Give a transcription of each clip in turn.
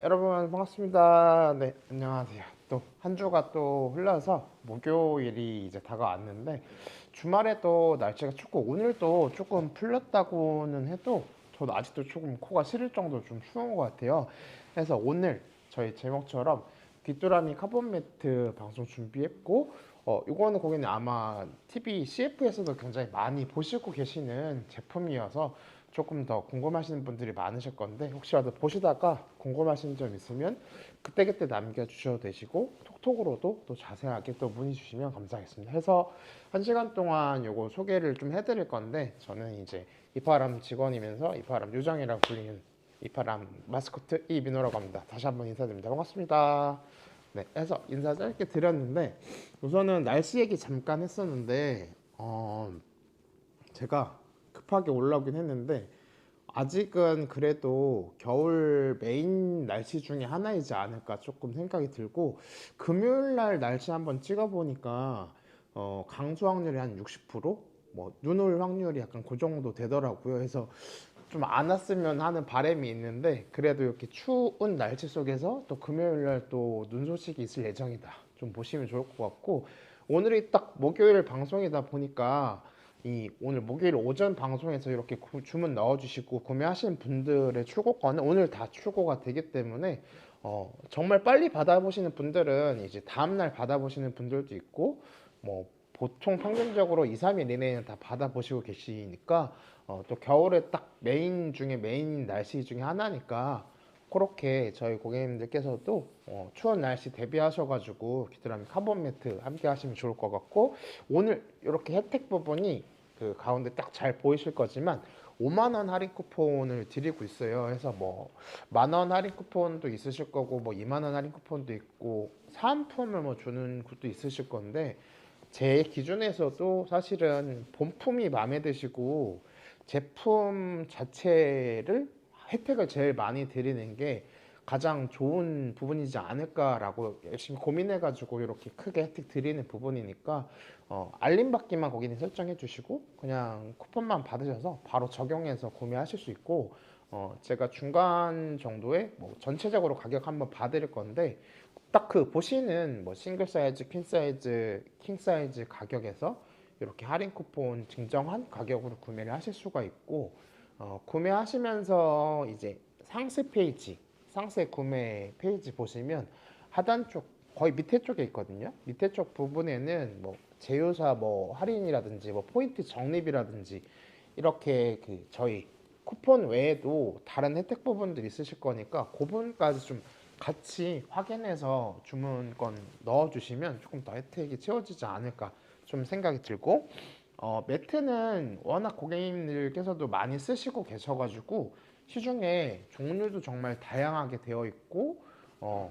여러분 반갑습니다. 네, 안녕하세요. 또 한 주가 또 흘러서 목요일이 이제 다가왔는데 주말에도 날씨가 춥고 오늘도 조금 풀렸다고는 해도 저도 아직도 조금 코가 시릴 정도로 좀 추운 것 같아요. 그래서 오늘 저희 제목처럼 귀뚜라미 카본 매트 방송 준비했고 이거는 고객님 아마 TV CF에서도 굉장히 많이 보시고 계시는 제품이어서 조금 더 궁금하시는 분들이 많으실 건데 혹시라도 보시다가 궁금하신 점 있으면 그때그때 남겨주셔도 되시고 톡톡으로도 또 자세하게 또 문의 주시면 감사하겠습니다. 해서 1시간 동안 요거 소개를 좀 해드릴 건데 저는 이제 이파람 직원이면서 이파람 요정이라고 불리는 이파람 마스코트 이민호라고 합니다. 다시 한번 인사드립니다. 반갑습니다. 네, 해서 인사 짧게 드렸는데 우선은 날씨 얘기 잠깐 했었는데 제가 급하게 올라오긴 했는데 아직은 그래도 겨울 메인 날씨 중에 하나이지 않을까 조금 생각이 들고 금요일 날 날씨 한번 찍어보니까 강수 확률이 한 60%, 뭐 눈 올 확률이 약간 그 정도 되더라고요. 그래서 좀 안 왔으면 하는 바람이 있는데 그래도 이렇게 추운 날씨 속에서 또 금요일 날 또 눈 소식이 있을 예정이다. 좀 보시면 좋을 것 같고 오늘이 딱 목요일 방송이다 보니까 이 오늘 목요일 오전 방송에서 이렇게 주문 넣어주시고 구매하신 분들의 출고권은 오늘 다 출고가 되기 때문에 정말 빨리 받아보시는 분들은 이제 다음날 받아보시는 분들도 있고 뭐 보통 평균적으로 2, 3일 이내에는 다 받아보시고 계시니까 또 겨울에 딱 메인 중에 메인 날씨 중에 하나니까 그렇게 저희 고객님들께서도 추운 날씨 대비하셔가지고 귀뚜라미 카본 매트 함께 하시면 좋을 것 같고 오늘 이렇게 혜택 부분이 그 가운데 딱 잘 보이실 거지만 5만 원 할인 쿠폰을 드리고 있어요. 그래서 뭐 만 원 할인 쿠폰도 있으실 거고 뭐 2만 원 할인 쿠폰도 있고 사은품을 뭐 주는 것도 있으실 건데 제 기준에서도 사실은 본품이 마음에 드시고 제품 자체를 혜택을 제일 많이 드리는 게 가장 좋은 부분이지 않을까라고 열심히 고민해가지고 이렇게 크게 혜택 드리는 부분이니까 알림 받기만 거기는 설정해 주시고 그냥 쿠폰만 받으셔서 바로 적용해서 구매하실 수 있고 제가 중간 정도의 뭐 전체적으로 가격 한번 봐드릴 건데 딱 그 보시는 뭐 싱글 사이즈, 퀸 사이즈, 킹 사이즈 가격에서 이렇게 할인 쿠폰 증정한 가격으로 구매를 하실 수가 있고 구매하시면서 이제 상세 페이지, 상세 구매 페이지 보시면 하단 쪽 거의 밑에 쪽에 있거든요. 밑에 쪽 부분에는 뭐 제휴사 뭐 할인이라든지 뭐 포인트 적립이라든지 이렇게 그 저희 쿠폰 외에도 다른 혜택 부분들이 있으실 거니까 그 부분까지 좀 같이 확인해서 주문권 넣어주시면 조금 더 혜택이 채워지지 않을까 좀 생각이 들고 매트는 워낙 고객님들께서도 많이 쓰시고 계셔가지고 시중에 종류도 정말 다양하게 되어 있고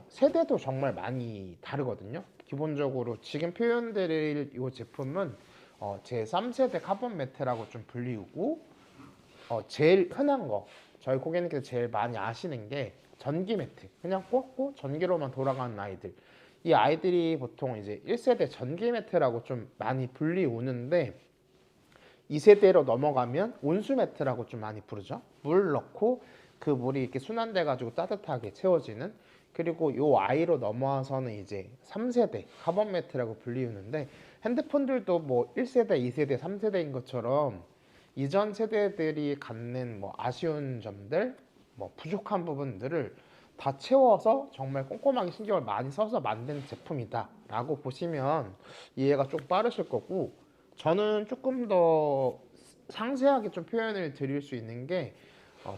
세대도 정말 많이 다르거든요. 기본적으로 지금 표현드릴 이 제품은 제 3세대 카본 매트라고 좀 불리우고 제일 흔한 거 저희 고객님께서 제일 많이 아시는 게 전기 매트 그냥 꽂고 전기로만 돌아가는 아이들 이 아이들이 보통 이제 1세대 전기 매트라고 좀 많이 불리우는데 2세대로 넘어가면 온수 매트라고 좀 많이 부르죠. 물 넣고 그 물이 이렇게 순환돼 가지고 따뜻하게 채워지는 그리고 요 아이로 넘어와서는 이제 3세대 카본 매트라고 불리우는데 핸드폰들도 뭐 1세대, 2세대, 3세대인 것처럼 이전 세대들이 갖는 뭐 아쉬운 점들, 뭐 부족한 부분들을 다 채워서 정말 꼼꼼하게 신경을 많이 써서 만든 제품이다라고 보시면 이해가 좀 빠르실 거고 저는 조금 더 상세하게 좀 표현을 드릴 수 있는 게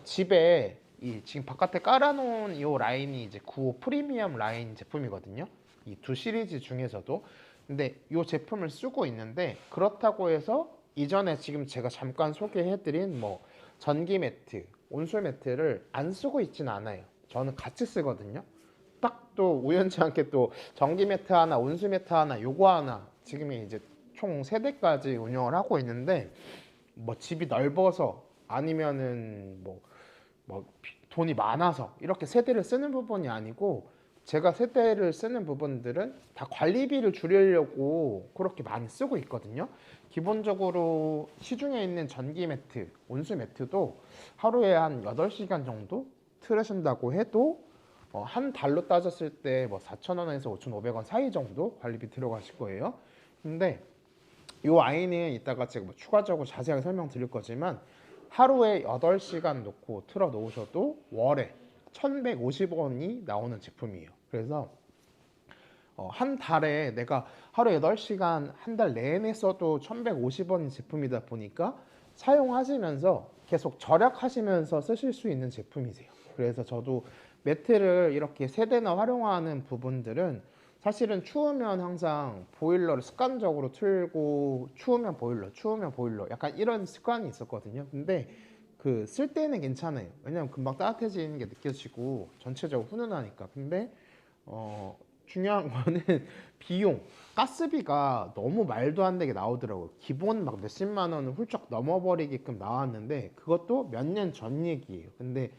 집에 이 지금 바깥에 깔아놓은 이 라인이 이제 95 프리미엄 라인 제품이거든요. 이 두 시리즈 중에서도 근데 이 제품을 쓰고 있는데 그렇다고 해서 이전에 지금 제가 잠깐 소개해드린 뭐 전기 매트, 온수 매트를 안 쓰고 있지는 않아요. 저는 같이 쓰거든요. 딱 또 우연치 않게 또 전기 매트 하나, 온수 매트 하나, 요거 하나 지금 이제 총 3대까지 운영을 하고 있는데 뭐 집이 넓어서 아니면은 뭐 돈이 많아서 이렇게 세대를 쓰는 부분이 아니고 제가 세대를 쓰는 부분들은 다 관리비를 줄이려고 그렇게 많이 쓰고 있거든요. 기본적으로 시중에 있는 전기 매트, 온수 매트도 하루에 한 8시간 정도 틀으신다고 해도 한 달로 따졌을 때 뭐 4,000원에서 5,500원 사이 정도 관리비 들어가실 거예요. 근데 이 아이는 이따가 제가 뭐 추가적으로 자세하게 설명드릴 거지만 하루에 8시간 놓고 틀어 놓으셔도 월에 1,150원이 나오는 제품이에요. 그래서 한 달에 내가 하루 8시간 한 달 내내 써도 1,150원인 제품이다 보니까 사용하시면서 계속 절약하시면서 쓰실 수 있는 제품이세요. 그래서 저도 매트를 이렇게 세대나 활용하는 부분들은 사실은 추우면 항상 보일러를 습관적으로 틀고 추우면 보일러 약간 이런 습관이 있었거든요. 근데 그 쓸 때는 괜찮아요. 왜냐면 금방 따뜻해지는 게 느껴지고 전체적으로 훈훈하니까. 근데 어, 중요한 거는 비용, 가스비가 너무 말도 안 되게 나오더라고요. 기본 막 몇십만 원은 훌쩍 넘어버리게끔 나왔는데 그것도 몇 년 전 얘기예요. 근데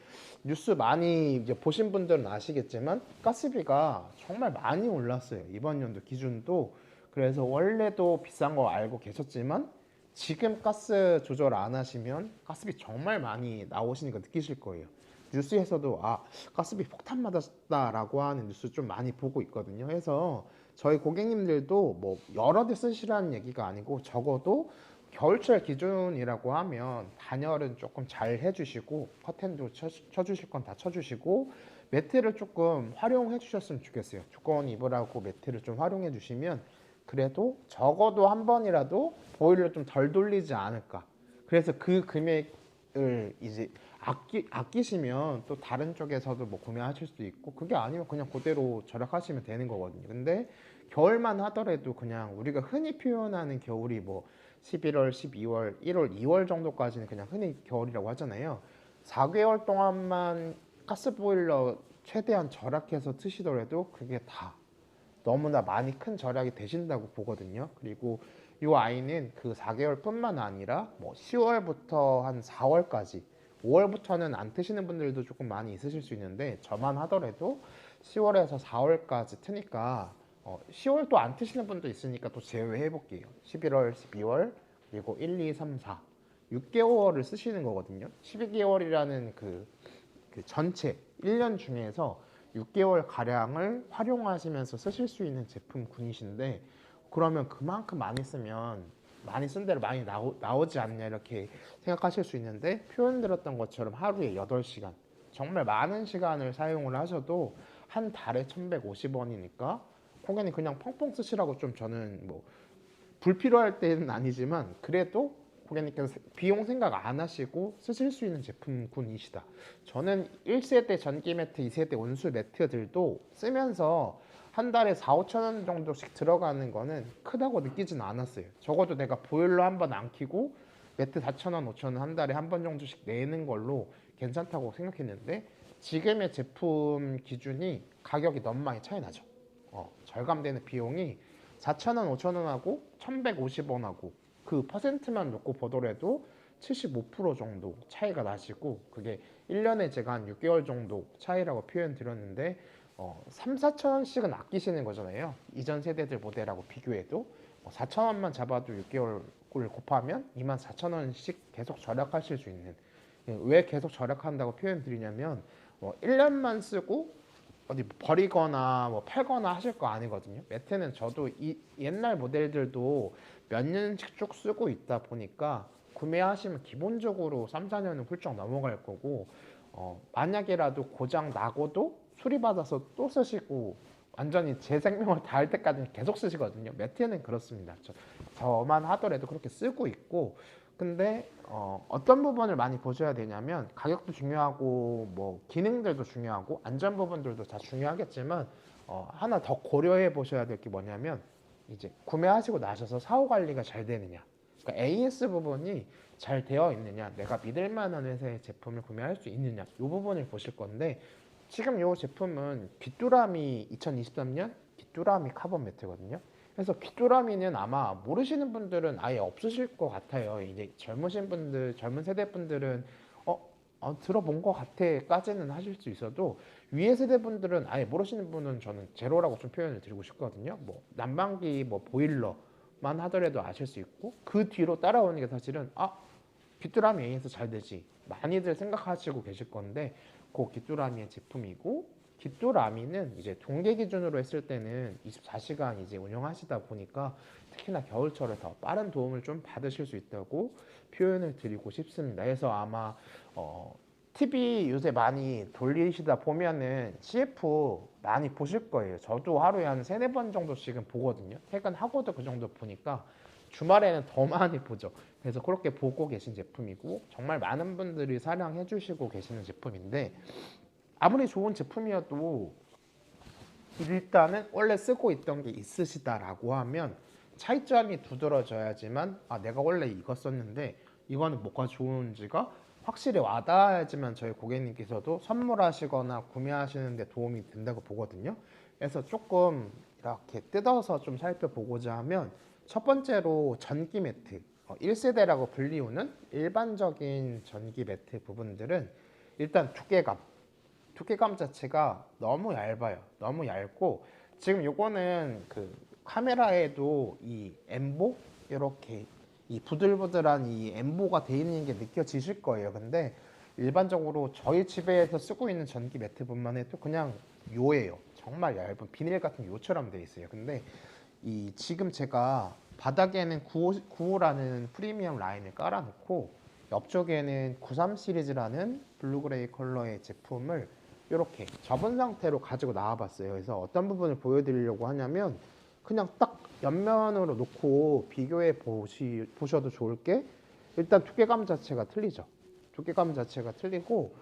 뉴스 많이 이제 보신 분들은 아시겠지만 가스비가 정말 많이 올랐어요. 이번 연도 기준도. 그래서 원래도 비싼 거 알고 계셨지만 지금 가스 조절 안 하시면 가스비 정말 많이 나오시니까 느끼실 거예요. 뉴스에서도 가스비 폭탄 맞았다라고 하는 뉴스 좀 많이 보고 있거든요. 해서 저희 고객님들도 뭐 여러 대 쓰시라는 얘기가 아니고 적어도 겨울철 기준이라고 하면 단열은 조금 잘 해주시고 커튼도 쳐주실 건 다 쳐주시고 매트를 조금 활용해 주셨으면 좋겠어요. 두꺼운 이불하고 매트를 좀 활용해 주시면 그래도 적어도 한 번이라도 보일러 좀 덜 돌리지 않을까. 그래서 그 금액을 이제 아끼시면 또 다른 쪽에서도 뭐 구매하실 수 있고 그게 아니면 그냥 그대로 절약하시면 되는 거거든요. 근데 겨울만 하더라도 그냥 우리가 흔히 표현하는 겨울이 뭐 11월, 12월, 1월, 2월 정도까지는 그냥 흔히 겨울이라고 하잖아요. 4개월 동안만 가스보일러 최대한 절약해서 트시더라도 그게 다 너무나 많이 큰 절약이 되신다고 보거든요. 그리고 이 아이는 그 4개월뿐만 아니라 뭐 10월부터 한 4월까지 5월부터는 안 트시는 분들도 조금 많이 있으실 수 있는데 저만 하더라도 10월에서 4월까지 트니까 10월 또 안 트시는 분도 있으니까 또 제외해 볼게요. 11월, 12월 그리고 1, 2, 3, 4 6개월을 쓰시는 거거든요. 12개월이라는 그 전체 1년 중에서 6개월 가량을 활용하시면서 쓰실 수 있는 제품군이신데 그러면 그만큼 많이 쓰면 많이 쓴 대로 많이 나오지 않냐 이렇게 생각하실 수 있는데 표현 들었던 것처럼 하루에 8시간 정말 많은 시간을 사용을 하셔도 한 달에 1,150원이니까 고객님 그냥 펑펑 쓰시라고 좀 저는 뭐 불필요할 때는 아니지만 그래도 고객님께서 비용 생각 안 하시고 쓰실 수 있는 제품군이시다. 저는 1세대 전기 매트, 2세대 온수 매트들도 쓰면서 한 달에 4, 5천 원 정도씩 들어가는 거는 크다고 느끼진 않았어요. 적어도 내가 보일러 한 번 안 켜고 매트 4천 원, 5천 원 한 달에 한 번 정도씩 내는 걸로 괜찮다고 생각했는데 지금의 제품 기준이 가격이 너무 많이 차이 나죠. 절감되는 비용이 4,000원, 5,000원하고 1,150원하고 그 퍼센트만 놓고 보더라도 75% 정도 차이가 나시고 그게 1년에 제가 한 6개월 정도 차이라고 표현 드렸는데 3, 4천원씩은 아끼시는 거잖아요. 이전 세대들 모델하고 비교해도 4천원만 잡아도 6개월을 곱하면 24,000원씩 계속 절약하실 수 있는 왜 계속 절약한다고 표현 드리냐면 1년만 쓰고 어디 버리거나 뭐 팔거나 하실 거 아니거든요. 매트는 저도 이 옛날 모델들도 몇 년씩 쭉 쓰고 있다 보니까 구매하시면 기본적으로 3, 4년은 훌쩍 넘어갈 거고 만약에라도 고장 나고도 수리받아서 또 쓰시고 완전히 제 생명을 다할 때까지는 계속 쓰시거든요. 매트는 그렇습니다. 저만 하더라도 그렇게 쓰고 있고 근데 어떤 부분을 많이 보셔야 되냐면 가격도 중요하고 뭐 기능들도 중요하고 안전 부분들도 다 중요하겠지만 하나 더 고려해 보셔야 될 게 뭐냐면 이제 구매하시고 나셔서 사후 관리가 잘 되느냐 그러니까 AS 부분이 잘 되어 있느냐 내가 믿을 만한 회사의 제품을 구매할 수 있느냐 이 부분을 보실 건데 지금 이 제품은 귀뚜라미 2023년 귀뚜라미 카본 매트거든요. 그래서 귀뚜라미는 아마 모르시는 분들은 아예 없으실 것 같아요. 이제 젊으신 분들, 젊은 세대 분들은 들어본 것 같아까지는 하실 수 있어도 위에 세대 분들은 아예 모르시는 분은 저는 제로라고 좀 표현을 드리고 싶거든요. 뭐 난방기, 뭐 보일러만 하더라도 아실 수 있고 그 뒤로 따라오는 게 사실은 귀뚜라미 A에서 잘 되지 많이들 생각하시고 계실 건데 그 귀뚜라미의 제품이고 깃도라미는 이제 동계 기준으로 했을 때는 24시간 이제 운영하시다 보니까 특히나 겨울철에 더 빠른 도움을 좀 받으실 수 있다고 표현을 드리고 싶습니다. 그래서 아마 TV 요새 많이 돌리시다 보면은 CF 많이 보실 거예요. 저도 하루에 한 세네 번 정도씩은 보거든요. 퇴근하고도 그 정도 보니까 주말에는 더 많이 보죠. 그래서 그렇게 보고 계신 제품이고 정말 많은 분들이 사랑해 주시고 계시는 제품인데 아무리 좋은 제품이어도 일단은 원래 쓰고 있던 게 있으시다라고 하면 차이점이 두드러져야지만 아 내가 원래 이거 썼는데 이거는 뭐가 좋은지가 확실히 와닿아야지만 저희 고객님께서도 선물하시거나 구매하시는 데 도움이 된다고 보거든요. 그래서 조금 이렇게 뜯어서 좀 살펴보고자 하면 첫 번째로 전기 매트 1세대라고 불리우는 일반적인 전기 매트 부분들은 일단 두께감 자체가 너무 얇아요. 너무 얇고 지금 요거는 그 카메라에도 이 엠보 이렇게 이 부들부들한 이 엠보가 돼 있는 게 느껴지실 거예요. 근데 일반적으로 저희 집에서 쓰고 있는 전기 매트뿐만 해도 그냥 요예요. 정말 얇은 비닐 같은 요처럼 돼 있어요. 근데 이 지금 제가 바닥에는 95라는 프리미엄 라인을 깔아놓고 옆쪽에는 93 시리즈라는 블루그레이 컬러의 제품을 이렇게 접은 상태로 가지고 나와봤어요. 그래서 어떤 부분을 보여드리려고 하냐면 그냥 딱 옆면으로 놓고 비교해 보셔도 좋을 게 일단 두께감 자체가 틀리죠. 두께감 자체가 틀리고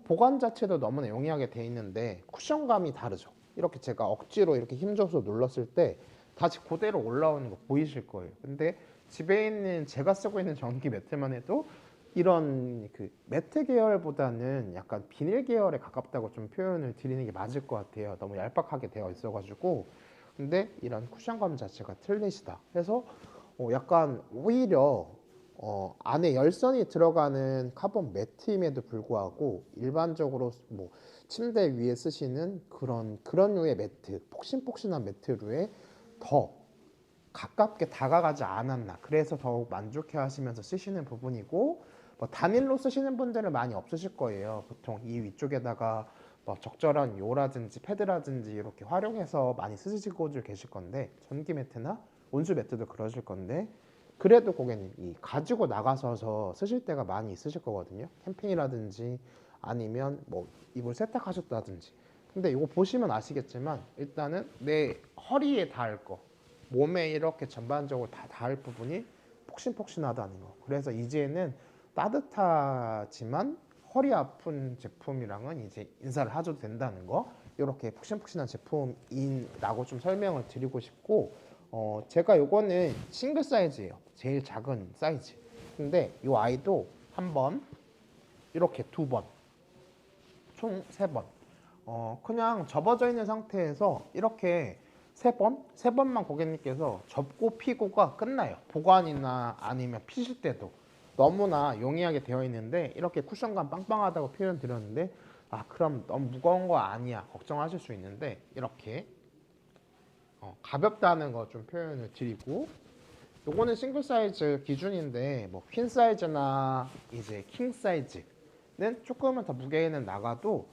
보관 자체도 너무나 용이하게 돼 있는데 쿠션감이 다르죠. 이렇게 제가 억지로 이렇게 힘줘서 눌렀을 때 다시 그대로 올라오는 거 보이실 거예요. 근데 집에 있는 제가 쓰고 있는 전기 매트만 해도 이런 그 매트 계열보다는 약간 비닐 계열에 가깝다고 좀 표현을 드리는 게 맞을 것 같아요. 너무 얄팍하게 되어 있어가지고. 근데 이런 쿠션감 자체가 틀리시다. 그래서 약간 오히려 안에 열선이 들어가는 카본 매트임에도 불구하고 일반적으로 뭐 침대 위에 쓰시는 그런 류의 매트, 폭신폭신한 매트류에 더 가깝게 다가가지 않았나. 그래서 더욱 만족해 하시면서 쓰시는 부분이고 뭐 단일로 쓰시는 분들은 많이 없으실 거예요. 보통 이 위쪽에다가 뭐 적절한 요라든지 패드라든지 이렇게 활용해서 많이 쓰시고 계실 건데 전기 매트나 온수 매트도 그러실 건데 그래도 고객님 이 가지고 나가셔서 쓰실 때가 많이 있으실 거거든요. 캠핑이라든지 아니면 뭐 이불 세탁하셨다든지. 근데 이거 보시면 아시겠지만 일단은 내 허리에 닿을 거 몸에 이렇게 전반적으로 다 닿을 부분이 폭신폭신하다는 거. 그래서 이제는 따뜻하지만 허리 아픈 제품이랑은 이제 인사를 하셔도 된다는 거. 이렇게 폭신폭신한 제품이라고 좀 설명을 드리고 싶고 제가 요거는 싱글 사이즈예요. 제일 작은 사이즈. 근데 이 아이도 한 번, 이렇게 두 번, 총 세 번. 그냥 접어져 있는 상태에서 이렇게 세 번만 고객님께서 접고 피고가 끝나요. 보관이나 아니면 피실 때도 너무나 용이하게 되어 있는데 이렇게 쿠션감 빵빵하다고 표현 드렸는데 아 그럼 너무 무거운 거 아니야 걱정하실 수 있는데 이렇게 가볍다는 거 좀 표현을 드리고 요거는 싱글 사이즈 기준인데 뭐 퀸 사이즈나 이제 킹 사이즈는 조금은 더 무게는 나가도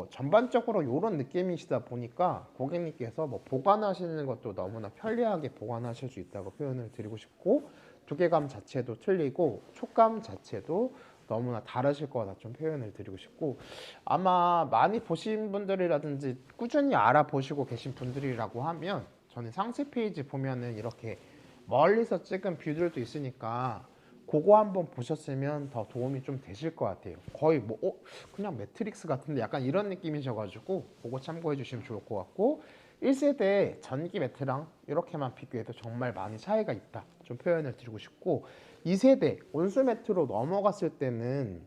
전반적으로 이런 느낌이시다 보니까 고객님께서 뭐 보관하시는 것도 너무나 편리하게 보관하실 수 있다고 표현을 드리고 싶고 두께감 자체도 틀리고 촉감 자체도 너무나 다르실 거다 좀 표현을 드리고 싶고 아마 많이 보신 분들이라든지 꾸준히 알아보시고 계신 분들이라고 하면 저는 상세 페이지 보면은 이렇게 멀리서 찍은 뷰들도 있으니까 그거 한번 보셨으면 더 도움이 좀 되실 것 같아요. 거의 뭐 그냥 매트릭스 같은데 약간 이런 느낌이셔가지고 그거 참고해 주시면 좋을 것 같고 1세대 전기 매트랑 이렇게만 비교해도 정말 많이 차이가 있다 좀 표현을 드리고 싶고 2세대 온수 매트로 넘어갔을 때는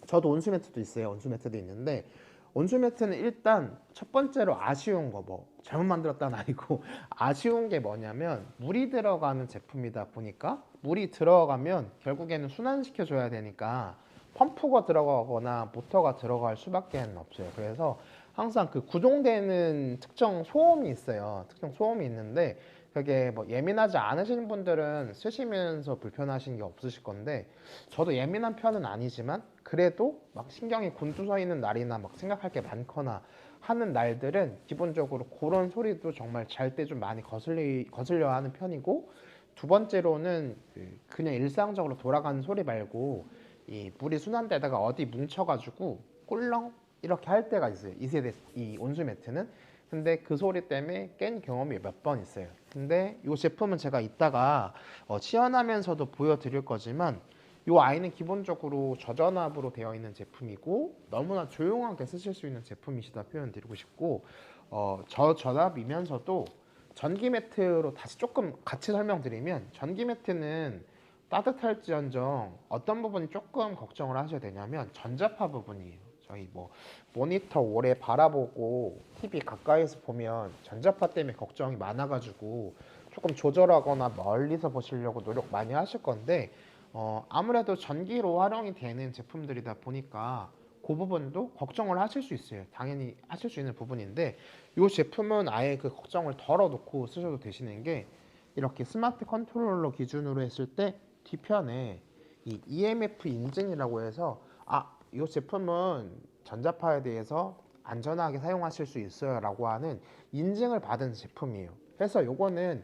저도 온수 매트도 있어요. 온수 매트도 있는데 온수 매트는 일단 첫 번째로 아쉬운 거 뭐 잘못 만들었다는 아니고 아쉬운 게 뭐냐면 물이 들어가는 제품이다 보니까 물이 들어가면 결국에는 순환시켜 줘야 되니까 펌프가 들어가거나 모터가 들어갈 수밖에 없어요. 그래서 항상 그 구동되는 특정 소음이 있어요. 특정 소음이 있는데 그게 뭐 예민하지 않으신 분들은 쓰시면서 불편하신 게 없으실 건데 저도 예민한 편은 아니지만 그래도 막 신경이 곤두서 있는 날이나 막 생각할 게 많거나 하는 날들은 기본적으로 그런 소리도 정말 잘 때 좀 많이 거슬려 하는 편이고, 두 번째로는 그냥 일상적으로 돌아가는 소리 말고 이 물이 순환되다가 어디 뭉쳐가지고 꿀렁 이렇게 할 때가 있어요. 이 세대 이 온수 매트는. 근데 그 소리 때문에 깬 경험이 몇 번 있어요. 근데 이 제품은 제가 이따가 시연하면서도 보여드릴 거지만, 이 아이는 기본적으로 저전압으로 되어 있는 제품이고 너무나 조용하게 쓰실 수 있는 제품이시다 표현드리고 싶고, 저전압이면서도 전기 매트로 다시 조금 같이 설명드리면, 전기 매트는 따뜻할지언정 어떤 부분이 조금 걱정을 하셔야 되냐면 전자파 부분이에요. 저희 뭐 모니터 오래 바라보고 TV 가까이서 보면 전자파 때문에 걱정이 많아가지고 조금 조절하거나 멀리서 보시려고 노력 많이 하실 건데, 아무래도 전기로 활용이 되는 제품들이다 보니까 그 부분도 걱정을 하실 수 있어요. 당연히 하실 수 있는 부분인데, 이 제품은 아예 그 걱정을 덜어놓고 쓰셔도 되시는 게, 이렇게 스마트 컨트롤러 기준으로 했을 때 뒤편에 이 EMF 인증이라고 해서, 이 제품은 전자파에 대해서 안전하게 사용하실 수 있어요 라고 하는 인증을 받은 제품이에요. 그래서 요거는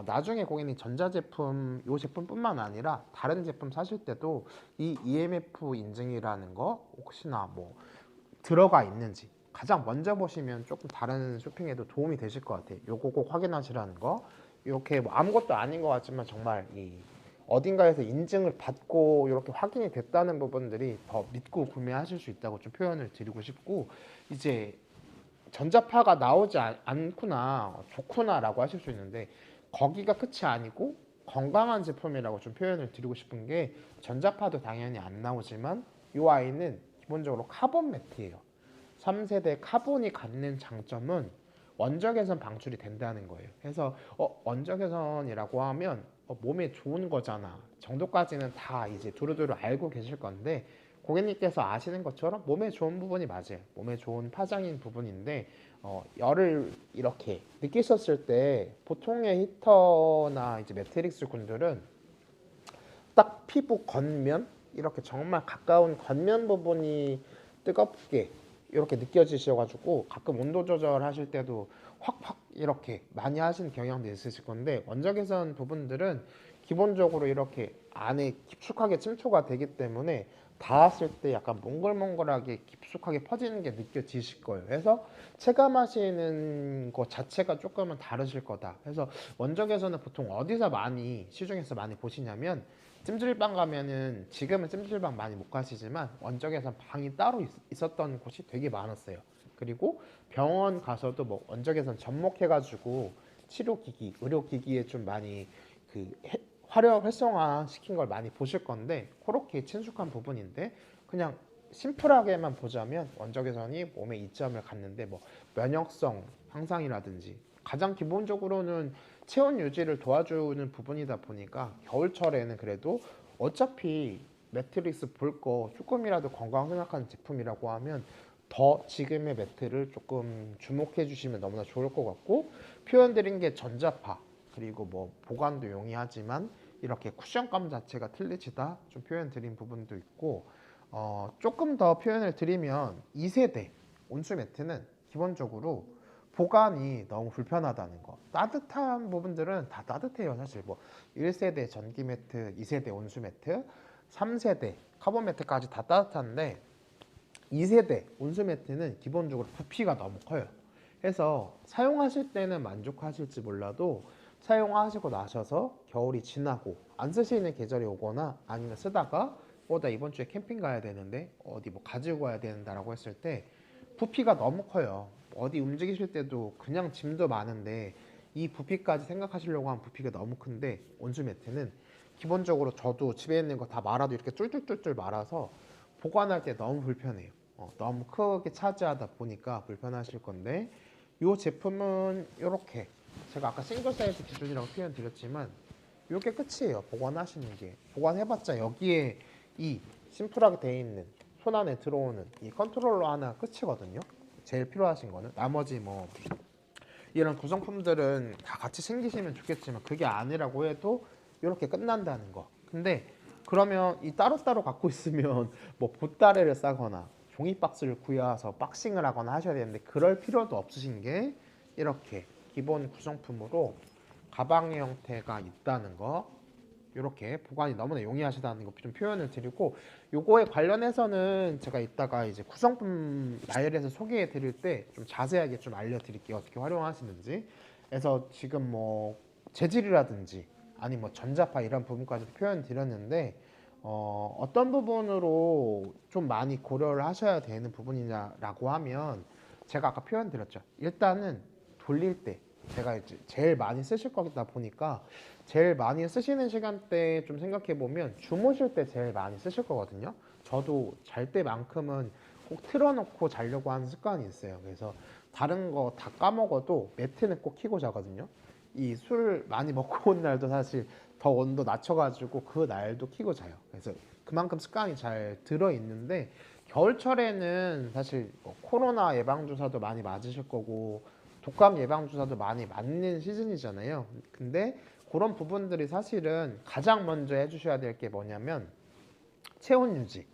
나중에 고객님 전자제품 이 제품뿐만 아니라 다른 제품 사실 때도 이 EMF 인증이라는 거 혹시나 뭐 들어가 있는지 가장 먼저 보시면 조금 다른 쇼핑에도 도움이 되실 것 같아요. 요거 꼭 확인하시라는 거. 이렇게 뭐 아무것도 아닌 것 같지만 정말 이 어딘가에서 인증을 받고 이렇게 확인이 됐다는 부분들이 더 믿고 구매하실 수 있다고 좀 표현을 드리고 싶고, 이제 전자파가 나오지 않구나, 좋구나 라고 하실 수 있는데, 거기가 끝이 아니고 건강한 제품이라고 좀 표현을 드리고 싶은 게, 전자파도 당연히 안 나오지만 이 아이는 기본적으로 카본 매트예요. 3세대 카본이 갖는 장점은 원적외선 방출이 된다는 거예요. 그래서 원적외선이라고 하면 몸에 좋은 거잖아 정도까지는 다 이제 두루두루 알고 계실 건데, 고객님께서 아시는 것처럼 몸에 좋은 부분이 맞아요. 몸에 좋은 파장인 부분인데, 열을 이렇게 느끼셨을 때 보통의 히터나 이제 매트릭스 군들은 딱 피부 겉면, 이렇게 정말 가까운 겉면 부분이 뜨겁게 이렇게 느껴지셔가지고 가끔 온도 조절하실 때도 확확 이렇게 많이 하시는 경향도 있으실 건데, 원적외선 부분들은 기본적으로 이렇게 안에 깊숙하게 침투가 되기 때문에 닿았을 때 약간 몽글몽글하게 깊숙하게 퍼지는 게 느껴지실 거예요. 그래서 체감하시는 것 자체가 조금은 다르실 거다. 그래서 원적외선은 보통 어디서 많이 시중에서 많이 보시냐면, 찜질방 가면은, 지금은 찜질방 많이 못 가시지만 원적외선 방이 따로 있었던 곳이 되게 많았어요. 그리고 병원 가서도 뭐 원적외선 접목해가지고 치료기기, 의료기기에 좀 많이 그 활성화 시킨 걸 많이 보실 건데, 그렇게 친숙한 부분인데, 그냥 심플하게만 보자면 원적외선이 몸에 이점을 갖는데, 뭐 면역성 향상이라든지 가장 기본적으로는 체온 유지를 도와주는 부분이다 보니까, 겨울철에는 그래도 어차피 매트릭스 볼 거 조금이라도 건강 생각하는 제품이라고 하면 더 지금의 매트를 조금 주목해 주시면 너무나 좋을 것 같고, 표현 드린 게 전자파 그리고 뭐 보관도 용이하지만 이렇게 쿠션감 자체가 틀리지다 좀 표현 드린 부분도 있고, 조금 더 표현을 드리면 2세대 온수 매트는 기본적으로 보관이 너무 불편하다는 거. 따뜻한 부분들은 다 따뜻해요. 사실 뭐 1세대 전기 매트, 2세대 온수 매트, 3세대 카본 매트까지 다 따뜻한데, 2세대 온수 매트는 기본적으로 부피가 너무 커요. 그래서 사용하실 때는 만족하실지 몰라도 사용하시고 나셔서 겨울이 지나고 안 쓰시는 계절이 오거나 아니면 쓰다가 나 이번 주에 캠핑 가야 되는데 어디 뭐 가지고 가야 된다라고 했을 때 부피가 너무 커요. 어디 움직이실 때도 그냥 짐도 많은데 이 부피까지 생각하시려고 하면 부피가 너무 큰데, 온수 매트는 기본적으로 저도 집에 있는 거 다 말아도 이렇게 쫄쫄쫄쫄 말아서 보관할 때 너무 불편해요. 너무 크게 차지하다 보니까 불편하실 건데, 이 제품은 이렇게 제가 아까 싱글 사이즈 기준이라고 표현 드렸지만 이게 끝이에요. 보관하시는 게. 보관해봤자 여기에 이 심플하게 되어 있는 손 안에 들어오는 이 컨트롤러 하나 끝이거든요. 제일 필요하신 거는. 나머지 뭐 이런 구성품들은 다 같이 챙기시면 좋겠지만 그게 아니라고 해도 이렇게 끝난다는 거. 근데 그러면 이 따로따로 갖고 있으면 뭐 보따리를 싸거나 종이 박스를 구해와서 박싱을 하거나 하셔야 되는데 그럴 필요도 없으신 게 이렇게 기본 구성품으로 가방의 형태가 있다는 거, 이렇게 보관이 너무나 용이하시다는 거 좀 표현을 드리고, 요거에 관련해서는 제가 이따가 이제 구성품 나열해서 소개해 드릴 때 좀 자세하게 좀 알려드릴게요. 어떻게 활용하시는지. 그래서 지금 뭐 재질이라든지 아니 뭐 전자파 이런 부분까지 표현 드렸는데, 어떤 부분으로 좀 많이 고려를 하셔야 되는 부분이냐라고 하면, 제가 아까 표현 드렸죠. 일단은 돌릴 때 제가 이제 제일 많이 쓰실 거다 보니까 제일 많이 쓰시는 시간대 좀 생각해 보면 주무실 때 제일 많이 쓰실 거거든요. 저도 잘 때만큼은 꼭 틀어놓고 자려고 하는 습관이 있어요. 그래서 다른 거 다 까먹어도 매트는 꼭 켜고 자거든요. 이 술 많이 먹고 온 날도 사실 더 온도 낮춰가지고 그 날도 켜고 자요. 그래서 그만큼 습관이 잘 들어 있는데, 겨울철에는 사실 뭐 코로나 예방 주사도 많이 맞으실 거고 독감 예방 주사도 많이 맞는 시즌이잖아요. 근데 그런 부분들이 사실은 가장 먼저 해주셔야 될 게 뭐냐면 체온 유지.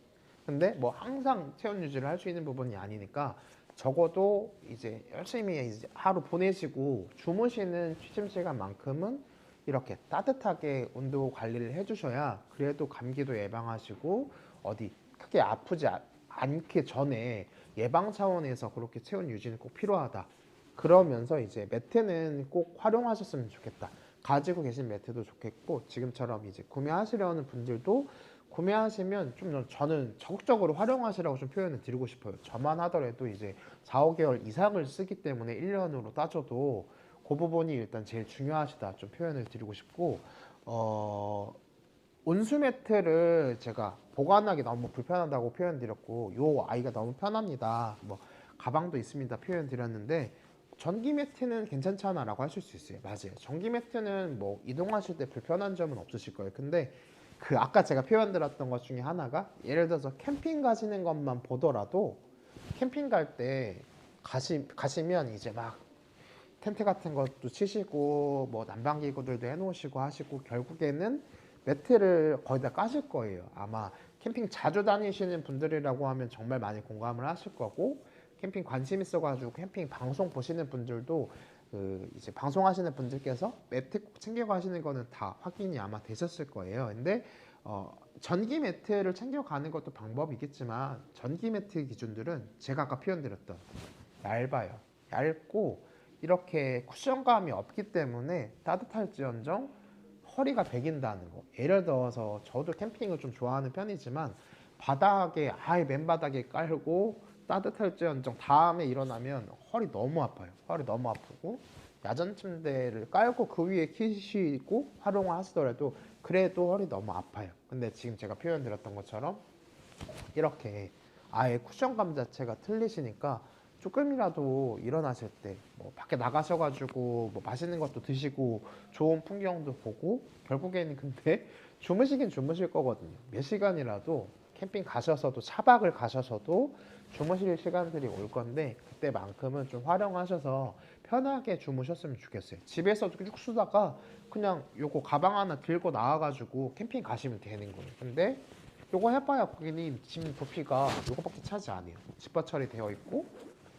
근데 뭐 항상 체온 유지를 할 수 있는 부분이 아니니까 적어도 이제 열심히 이제 하루 보내시고 주무시는 취침 시간만큼은 이렇게 따뜻하게 온도 관리를 해주셔야 그래도 감기도 예방하시고 어디 크게 아프지 않기 전에 예방 차원에서 그렇게 체온 유지는 꼭 필요하다. 그러면서 이제 매트는 꼭 활용하셨으면 좋겠다. 가지고 계신 매트도 좋겠고, 지금처럼 이제 구매하시려는 분들도 구매하시면 좀 저는 적극적으로 활용하시라고 좀 표현을 드리고 싶어요. 저만 하더라도 이제 4, 5개월 이상을 쓰기 때문에 1년으로 따져도 그 부분이 일단 제일 중요하시다 좀 표현을 드리고 싶고, 온수 매트를 제가 보관하기 너무 불편하다고 표현드렸고, 요 아이가 너무 편합니다, 뭐 가방도 있습니다 표현드렸는데, 전기 매트는 괜찮잖아 라고 하실 수 있어요. 맞아요. 전기 매트는 뭐 이동하실 때 불편한 점은 없으실 거예요. 근데 그 아까 제가 표현드렸던 것 중에 하나가, 예를 들어서 캠핑 가시는 것만 보더라도 캠핑 갈 때 가시면 이제 막 텐트 같은 것도 치시고 뭐 난방기구들도 해놓으시고 하시고 결국에는 매트를 거의 다 까실 거예요. 아마 캠핑 자주 다니시는 분들이라고 하면 정말 많이 공감을 하실 거고, 캠핑 관심 있어가지고 캠핑 방송 보시는 분들도 그 이제 방송하시는 분들께서 매트 꼭 챙겨가시는 거는 다 확인이 아마 되셨을 거예요. 근데 전기 매트를 챙겨가는 것도 방법이겠지만, 전기 매트 기준들은 제가 아까 표현드렸던 얇아요. 얇고 이렇게 쿠션감이 없기 때문에 따뜻할지언정 허리가 베긴다는 거. 예를 들어서 저도 캠핑을 좀 좋아하는 편이지만 바닥에 아예 맨바닥에 깔고 따뜻할지언정 다음에 일어나면 허리 너무 아파요. 허리 너무 아프고, 야전 침대를 깔고 그 위에 키시고 활용을 하시더라도 그래도 허리 너무 아파요. 근데 지금 제가 표현 드렸던 것처럼 이렇게 아예 쿠션감 자체가 틀리시니까 조금이라도 일어나실 때 뭐 밖에 나가셔가지고 뭐 맛있는 것도 드시고 좋은 풍경도 보고 결국에는 근데 주무시긴 주무실 거거든요. 몇 시간이라도 캠핑 가셔서도 차박을 가셔서도 주무실 시간들이 올 건데, 그때만큼은 좀 활용하셔서 편하게 주무셨으면 좋겠어요. 집에서 쭉 쓰다가 그냥 요거 가방 하나 들고 나와가지고 캠핑 가시면 되는 거예요. 근데 요거 해봐야 고객님 짐 부피가 요거밖에 차지 않아요. 지퍼 처리되어 있고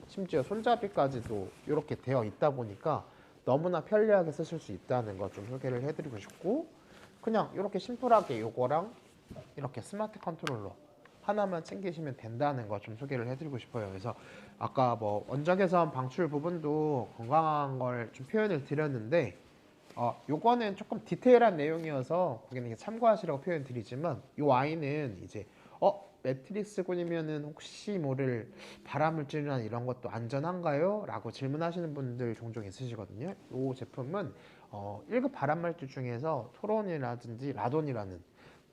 심지어 손잡이까지도 이렇게 되어 있다 보니까 너무나 편리하게 쓰실 수 있다는 거 좀 소개를 해드리고 싶고, 그냥 이렇게 심플하게 요거랑 이렇게 스마트 컨트롤러 하나만 챙기시면 된다는 거 좀 소개를 해드리고 싶어요. 그래서 아까 뭐 원적외선 방출 부분도 건강한 걸 좀 표현을 드렸는데, 요거는 조금 디테일한 내용이어서 고객님께 참고하시라고 표현 드리지만, 요 아이는 이제 매트릭스군이면은 혹시 모를 발암물질이나 이런 것도 안전한가요? 라고 질문하시는 분들 종종 있으시거든요. 이 제품은 1급 발암물질 중에서 토론이라든지 라돈이라는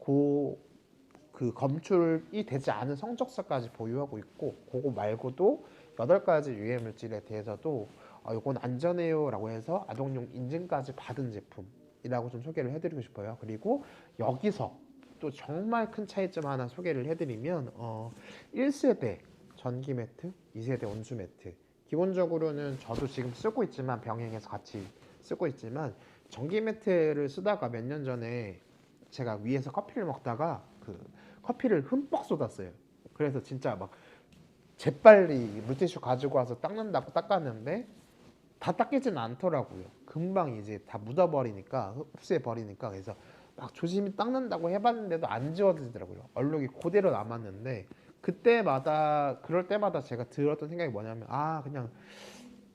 그 검출이 되지 않은 성적서까지 보유하고 있고, 그거 말고도 8가지 유해물질에 대해서도 이건 안전해요 라고 해서 아동용 인증까지 받은 제품이라고 좀 소개를 해드리고 싶어요. 그리고 여기서 또 정말 큰 차이점 하나 소개를 해드리면 1세대 전기 매트, 2세대 온수 매트, 기본적으로는 저도 지금 쓰고 있지만 병행해서 같이 쓰고 있지만, 전기 매트를 쓰다가 몇 년 전에 제가 위에서 커피를 먹다가 그 커피를 흠뻑 쏟았어요. 그래서 진짜 막 재빨리 물티슈 가지고 와서 닦는다고 닦았는데 다 닦이지는 않더라고요. 금방 이제 다 묻어버리니까 흡수해버리니까. 그래서 막 조심히 닦는다고 해봤는데도 안 지워지더라고요. 얼룩이 그대로 남았는데 그때마다 그럴 때마다 제가 들었던 생각이 뭐냐면 아 그냥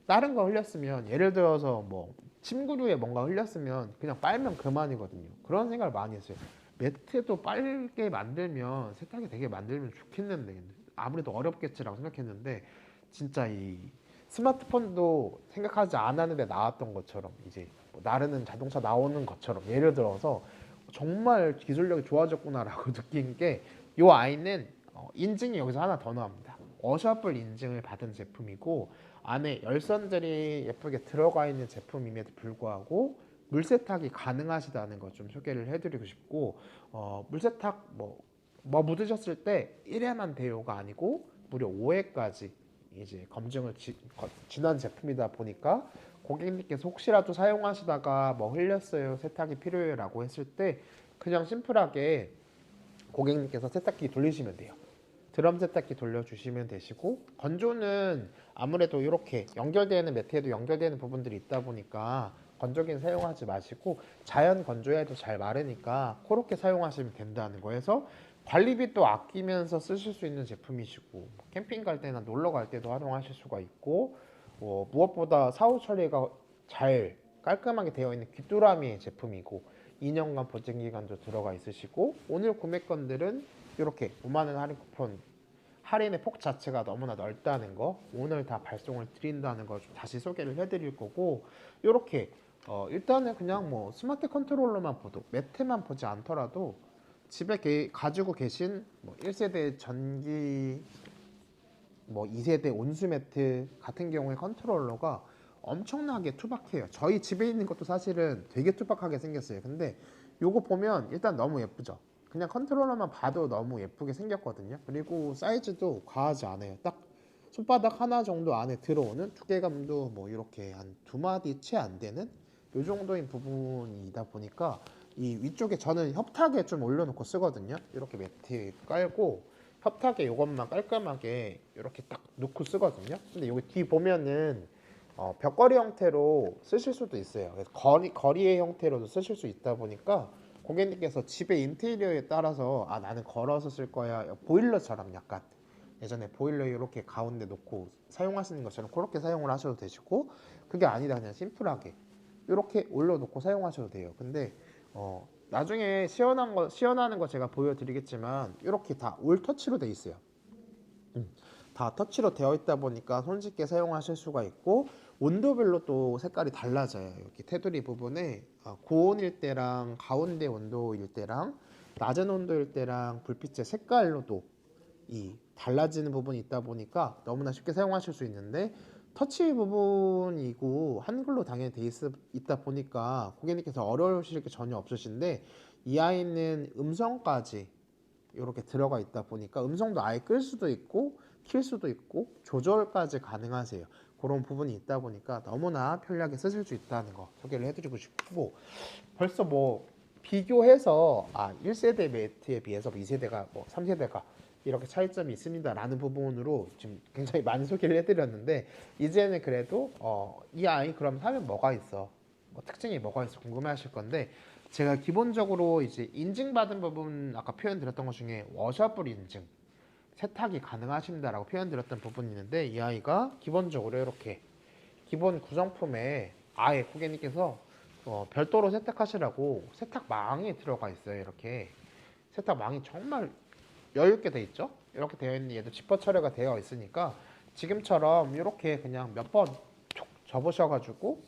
다른 거 흘렸으면 예를 들어서 뭐 침구류에 뭔가 흘렸으면 그냥 빨면 그만이거든요. 그런 생각을 많이 했어요. 매트도 빨게 만들면 세탁이 되게 만들면 좋겠는데 아무래도 어렵겠지라고 생각했는데 진짜 이 스마트폰도 생각하지 않았는데 나왔던 것처럼 이제 뭐 나르는 자동차 나오는 것처럼 예를 들어서 정말 기술력이 좋아졌구나라고 느낀 게 이 아이는 인증이 여기서 하나 더 나옵니다. 어셔플 인증을 받은 제품이고 안에 열선들이 예쁘게 들어가 있는 제품임에도 불구하고 물세탁이 가능하시다는 거 좀 소개를 해드리고 싶고 물세탁 뭐 묻으셨을 때 1회만 대요가 아니고 무려 5회까지 이제 검증을 지난 제품이다 보니까 고객님께서 혹시라도 사용하시다가 뭐 흘렸어요 세탁이 필요해요라고 했을 때 그냥 심플하게 고객님께서 세탁기 돌리시면 돼요. 드럼 세탁기 돌려주시면 되시고 건조는 아무래도 이렇게 연결되는 매트에도 연결되는 부분들이 있다 보니까 건조기는 사용하지 마시고 자연 건조해도 잘 마르니까 그렇게 사용하시면 된다는 거에서 관리비도 아끼면서 쓰실 수 있는 제품이시고 캠핑 갈 때나 놀러 갈 때도 활용하실 수가 있고 무엇보다 사후 처리가 잘 깔끔하게 되어 있는 귀뚜라미 제품이고 2년간 보증 기간도 들어가 있으시고 오늘 구매건들은 이렇게 5만원 할인 쿠폰 할인의 폭 자체가 너무나 넓다는 거 오늘 다 발송을 드린다는 거 좀 다시 소개를 해드릴 거고 이렇게 일단은 그냥 뭐 스마트 컨트롤러만 보도 매트만 보지 않더라도 집에 가지고 계신 뭐 1세대 전기 뭐 2세대 온수 매트 같은 경우에 컨트롤러가 엄청나게 투박해요. 저희 집에 있는 것도 사실은 되게 투박하게 생겼어요. 근데 요거 보면 일단 너무 예쁘죠. 그냥 컨트롤러만 봐도 너무 예쁘게 생겼거든요. 그리고 사이즈도 과하지 않아요. 딱 손바닥 하나 정도 안에 들어오는 두께감도 뭐 이렇게 한 두 마디 채 안 되는 요 정도인 부분이다 보니까 이 위쪽에 저는 협탁에 좀 올려놓고 쓰거든요. 이렇게 매트 깔고 협탁에 이것만 깔끔하게 이렇게 딱 놓고 쓰거든요. 근데 여기 뒤 보면은 벽걸이 형태로 쓰실 수도 있어요. 그래서 거리의 형태로도 쓰실 수 있다 보니까 고객님께서 집의 인테리어에 따라서 아 나는 걸어서 쓸 거야 보일러처럼 약간 예전에 보일러 이렇게 가운데 놓고 사용하시는 것처럼 그렇게 사용을 하셔도 되시고 그게 아니다 그냥 심플하게 이렇게 올려놓고 사용하셔도 돼요. 근데 나중에 시연하는 거 제가 보여드리겠지만 이렇게 다 올 터치로 돼 있어요. 다 터치로 되어 있다 보니까 손쉽게 사용하실 수가 있고 온도별로 또 색깔이 달라져요. 이렇게 테두리 부분에 고온일 때랑 가운데 온도일 때랑 낮은 온도일 때랑 불빛의 색깔로도 이 달라지는 부분이 있다 보니까 너무나 쉽게 사용하실 수 있는데 터치 부분이고 한글로 당연히 있다 보니까 고객님께서 어려우실 게 전혀 없으신데 이 아이는 음성까지 이렇게 들어가 있다 보니까 음성도 아예 끌 수도 있고 킬 수도 있고 조절까지 가능하세요. 그런 부분이 있다 보니까 너무나 편리하게 쓰실 수 있다는 거 소개를 해드리고 싶고 벌써 뭐 비교해서 1세대 매트에 비해서 2세대가 뭐 3세대가 이렇게 차이점이 있습니다 라는 부분으로 지금 굉장히 많이 소개를 해드렸는데 이제는 그래도 이 아이 그럼 사면 뭐가 있어 뭐 특징이 뭐가 있어 궁금해 하실 건데 제가 기본적으로 이제 인증받은 부분 아까 표현 드렸던 것 중에 워셔블 인증 세탁이 가능하십니다라고 표현 드렸던 부분이 있는데 이 아이가 기본적으로 이렇게 기본 구성품에 아예 고객님께서 별도로 세탁하시라고 세탁망이 들어가 있어요. 이렇게 세탁망이 정말 여유있게 돼 있죠. 이렇게 되어 있는 얘도 지퍼 처리가 되어 있으니까 지금처럼 이렇게 그냥 몇 번 접으셔가지고